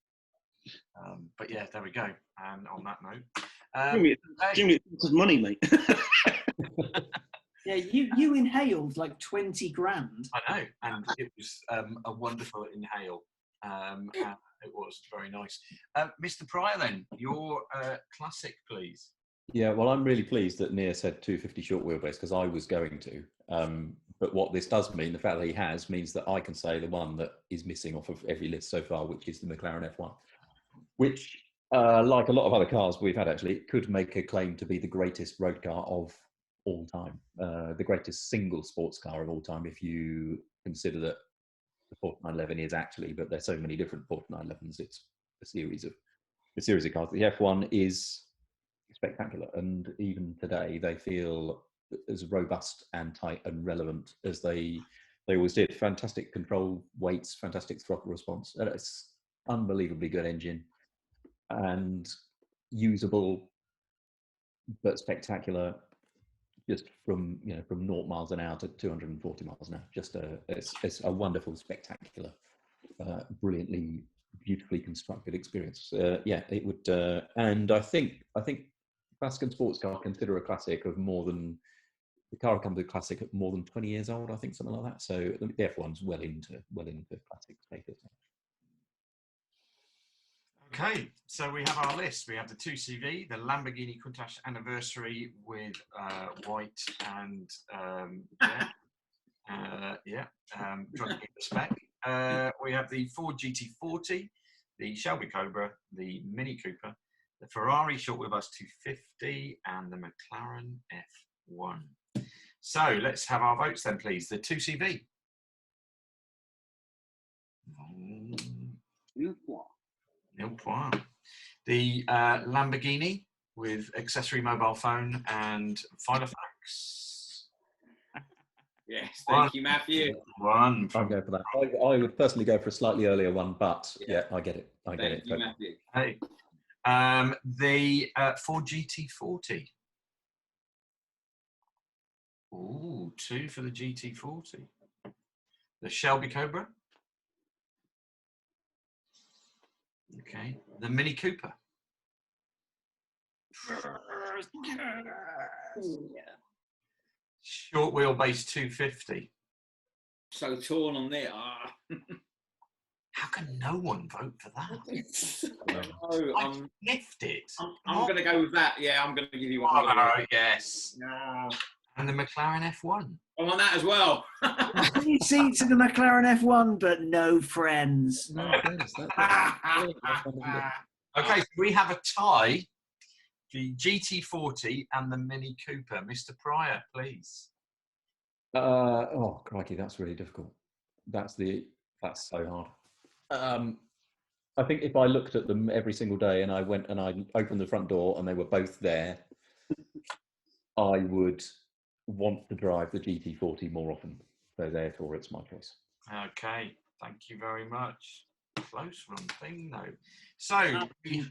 But yeah, there we go. And on that note, Jimmy, it's money, mate. Yeah, you inhaled like 20 grand. I know, and it was a wonderful inhale. And it was very nice. Mr. Pryor, then, your classic, please. Yeah, well, I'm really pleased that Nir said 250 short wheelbase because I was going to. But what this does mean, the fact that he has, means that I can say the one that is missing off of every list so far, which is the McLaren F1, which, like a lot of other cars we've had, actually, could make a claim to be the greatest road car of all time, the greatest single sports car of all time, if you consider that the 4911 is actually, but there's so many different 4911s. It's a series of cars. The F1 is spectacular, and even today they feel as robust and tight and relevant as they always did. Fantastic control weights, fantastic throttle response. It's unbelievably good engine and usable, but spectacular. Just from 0 miles an hour to 240 miles an hour. Just it's a wonderful, spectacular, brilliantly, beautifully constructed experience. Yeah, it would. And I think classic and sports car consider a classic of more than the car comes a classic at more than 20 years old. I think something like that. So the F1's well into classic status. Okay, so we have our list. We have the 2CV, the Lamborghini Countach Anniversary with white and trying to keep the spec. We have the Ford GT40, the Shelby Cobra, the Mini Cooper, the Ferrari short wheelbase 250, and the McLaren F1. So let's have our votes then, please. The 2CV. Nil point. The Lamborghini with accessory mobile phone and Filofax. Yes, thank you, Matthew. I'll go for that. I would personally go for a slightly earlier one, but yeah, I get it. I get it. Thank you, Matthew. Hey. The Ford GT40. Ooh, 2 for the GT40. The Shelby Cobra. Okay, the Mini Cooper. Short wheelbase 250. So torn on there. How can no one vote for that? I sniffed it. I'm going to go with that. Yeah, I'm going to give you one. Oh, yes. No. And the McLaren F1. I'm on that as well. 3 seats in the McLaren F1, but no friends. No friends. Okay, so we have a tie. The GT40 and the Mini Cooper. Mr. Pryor, please. Oh, crikey, that's really difficult. That's so hard. I think if I looked at them every single day and I went and I opened the front door and they were both there, I would want to drive the GT40 more often. So therefore, it's my choice. Okay, thank you very much. Close run thing, though. So we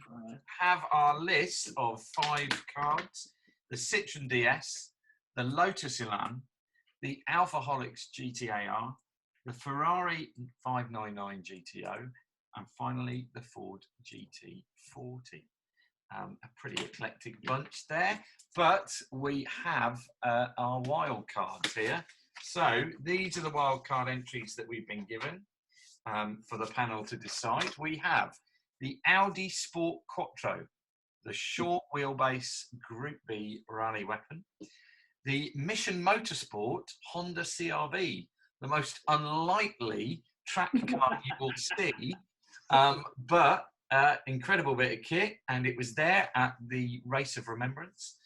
have our list of 5 cards: the Citroen DS, the Lotus Elan, the Alphaholics GTAR, the Ferrari 599 GTO, and finally the Ford GT40. A pretty eclectic bunch there, but we have our wild cards here. So these are the wild card entries that we've been given for the panel to decide. We have the Audi Sport Quattro, the short wheelbase Group B rally weapon, the Mission Motorsport Honda CR-V, the most unlikely track car you will see, but incredible bit of kit, and it was there at the Race of Remembrance.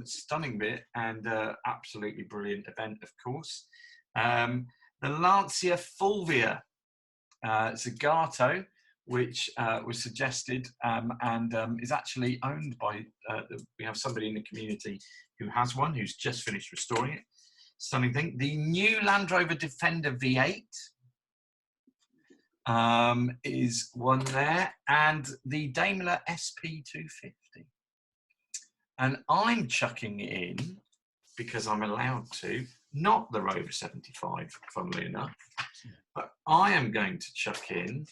Stunning bit and absolutely brilliant event, of course. The Lancia Fulvia Zagato which was suggested and is actually owned by, we have somebody in the community who has one, who's just finished restoring it. Stunning thing. The new Land Rover Defender V8 is one there, and the Daimler SP250. And I'm chucking in, because I'm allowed to, not the Rover 75, funnily enough, but I am going to chuck in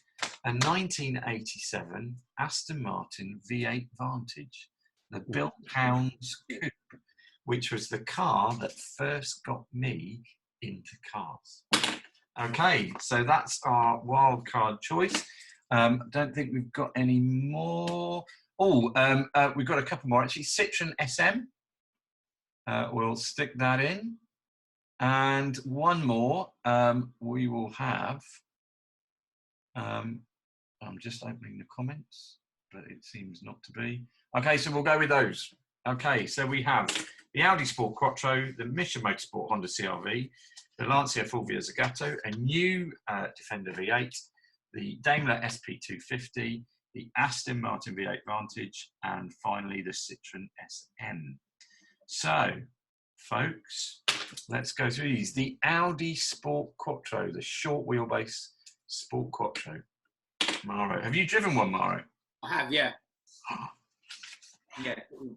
a 1987 Aston Martin V8 Vantage, the Bill Pounds Coupe, which was the car that first got me into cars. Okay, so that's our wild card choice. Don't think we've got any more. Oh, we've got a couple more actually. Citroen SM. We'll stick that in. And one more we will have. I'm just opening the comments, but it seems not to be. Okay, so we'll go with those. Okay, so we have the Audi Sport Quattro, the Mission Motorsport Honda CR-V, the Lancia Fulvia Zagato, a new Defender V8, the Daimler SP250, the Aston Martin V8 Vantage, and finally the Citroen SM. So, folks, let's go through these. The Audi Sport Quattro, the short wheelbase Sport Quattro. Maro, have you driven one, Maro? I have, yeah. Yeah,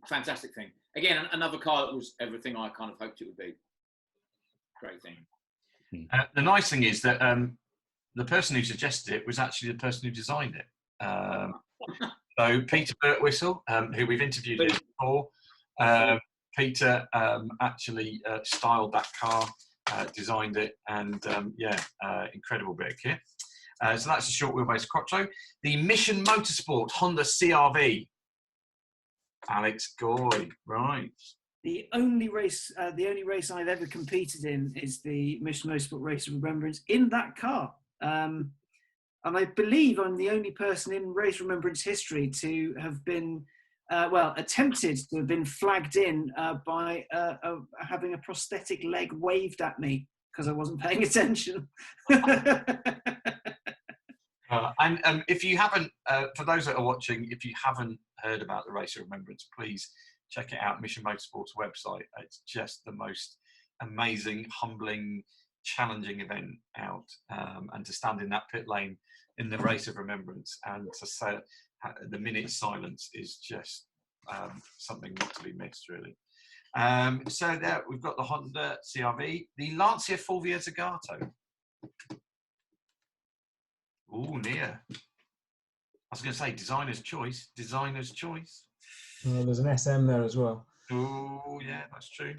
fantastic thing. Again, another car that was everything I kind of hoped it would be. Great thing. The nice thing is that the person who suggested it was actually the person who designed it. So Peter Birtwistle, who we've interviewed before, Peter actually styled that car, designed it, and yeah, incredible bit of kit. So that's a short wheelbase Quattro. The Mission Motorsport Honda CR-V. Alex Goy, right. The only race I've ever competed in is the Mission Motorsport Race of Remembrance in that car. And I believe I'm the only person in Race Remembrance history to have been, well, attempted to have been flagged in by having a prosthetic leg waved at me because I wasn't paying attention. And if you haven't, for those that are watching, if you haven't heard about the Race of Remembrance, please check it out, Mission Motorsport's website. It's just the most amazing, humbling, challenging event out. And to stand in that pit lane in the Race of Remembrance and to say the minute silence is just something not to be missed, really. So there, we've got the Honda CR-V, the Lancia Fulvia Zagato. Oh, Nir. I was going to say designer's choice. Designer's choice. Well, there's an SM there as well. Oh, yeah, that's true.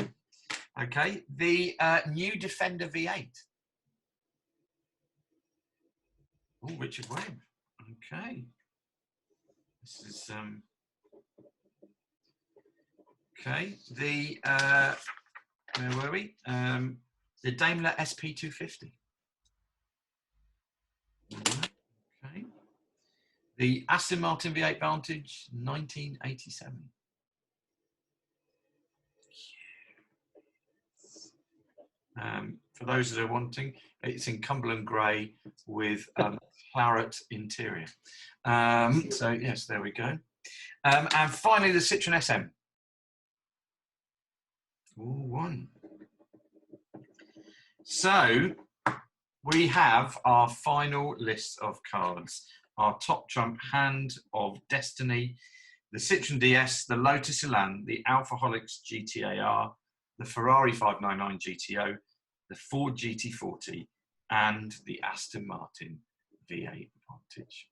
Okay, the new Defender V8. Oh, Richard Webb. Okay. This is okay. The where were we? The Daimler SP250. Okay. The Aston Martin V8 Vantage, 1987. For those that are wanting, it's in Cumberland Grey with claret interior. So yes, there we go. And finally, the Citroen SM. Ooh, one. So we have our final list of cards. Our top trump, Hand of Destiny, the Citroen DS, the Lotus Elan, the Alphaholics GTAR, the Ferrari 599 GTO, the Ford GT40, and the Aston Martin V8 Vantage.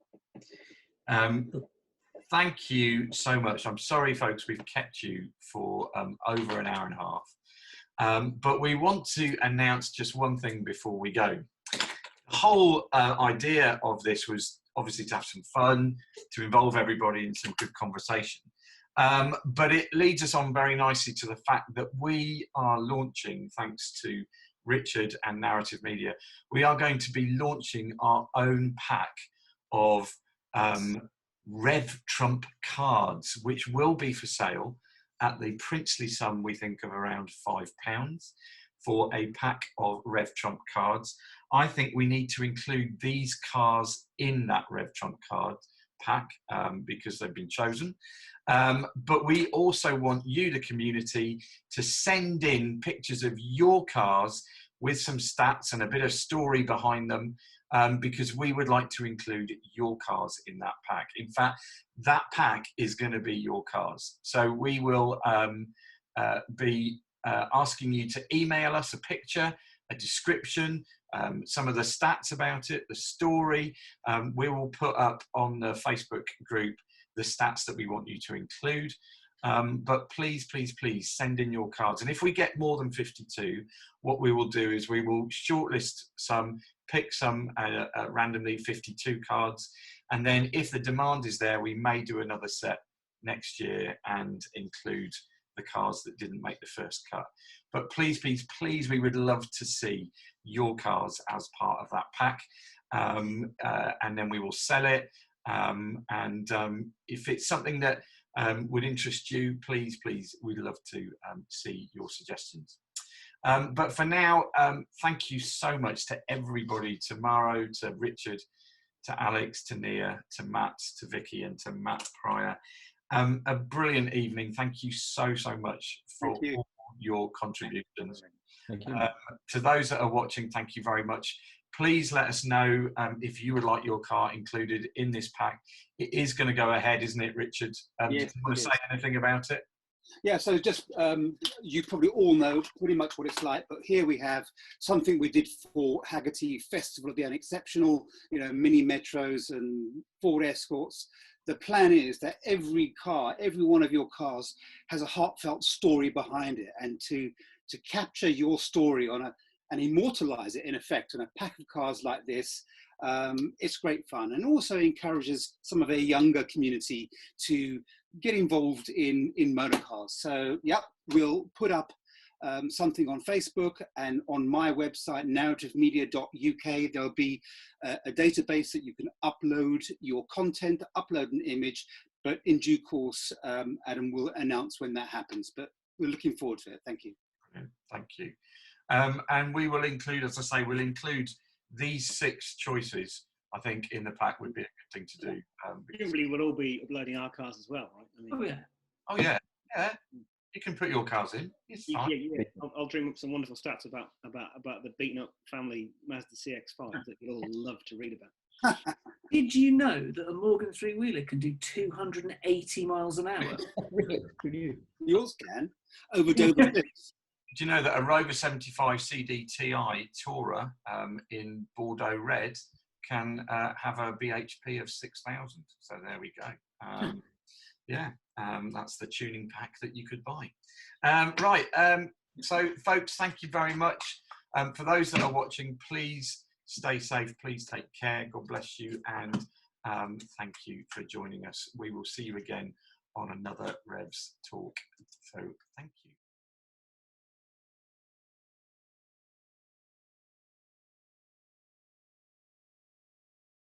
Thank you so much. I'm sorry, folks, we've kept you for over an hour and a half. But we want to announce just one thing before we go. The whole idea of this was obviously to have some fun, to involve everybody in some good conversation. But it leads us on very nicely to the fact that we are launching, thanks to Richard and Narrative Media, we are going to be launching our own pack of Rev Trump cards, which will be for sale at the princely sum, we think, of around £5 for a pack of REVTRUMP cards. I think we need to include these cars in that REVTRUMP card pack because they've been chosen. But we also want you, the community, to send in pictures of your cars with some stats and a bit of story behind them, because we would like to include your cars in that pack. In fact, that pack is going to be your cars. So we will be asking you to email us a picture, a description, some of the stats about it, the story. We will put up on the Facebook group the stats that we want you to include. But please, please, please send in your cards. And if we get more than 52, what we will do is we will shortlist some, pick some randomly 52 cards. And then if the demand is there, we may do another set next year and include the cars that didn't make the first cut. But please, please, please, we would love to see your cars as part of that pack. And then we will sell it. If it's something that would interest you, please, please, we'd love to see your suggestions. But for now, thank you so much to everybody, to Maro, to Richard, to Alex, to Nir, to Matt, to Vicky, and to Matt Pryor. A brilliant evening. Thank you so, so much for all your contributions. Thank you. To those that are watching, thank you very much. Please let us know if you would like your car included in this pack. It is going to go ahead, isn't it, Richard? Yes, do you want to say anything about it? Yeah, so just, you probably all know pretty much what it's like, but here we have something we did for Haggerty Festival of the Unexceptional, you know, mini metros and Ford Escorts. The plan is that every car, every one of your cars has a heartfelt story behind it, and to capture your story on and immortalize it in effect on a pack of cars like this, it's great fun, and also encourages some of a younger community to get involved in motor cars. So yep, we'll put up something on Facebook and on my website, narrativemedia.uk. There'll be a database that you can upload your content, upload an image, but in due course, Adam will announce when that happens. But we're looking forward to it. Thank you. Thank you. And we will include, as I say, we'll include these 6 choices. I think in the pack would be a good thing to do. Presumably we'll all be uploading our cars as well, right? I mean, Oh yeah. Oh yeah, yeah. You can put your cars in. It's fine. Yeah. I'll dream up some wonderful stats about the beaten up family Mazda CX-5 that you'll all love to read about. Did you know that a Morgan three-wheeler can do 280 miles an hour? Yours can, over Dover Cliffs. Do you know that a Rover 75 CDTI Tourer in Bordeaux Red can have a BHP of 6,000? So there we go. Yeah, that's the tuning pack that you could buy. So folks, thank you very much. For those that are watching, please stay safe, please take care, God bless you, and thank you for joining us. We will see you again on another REVS Talk. So thank you.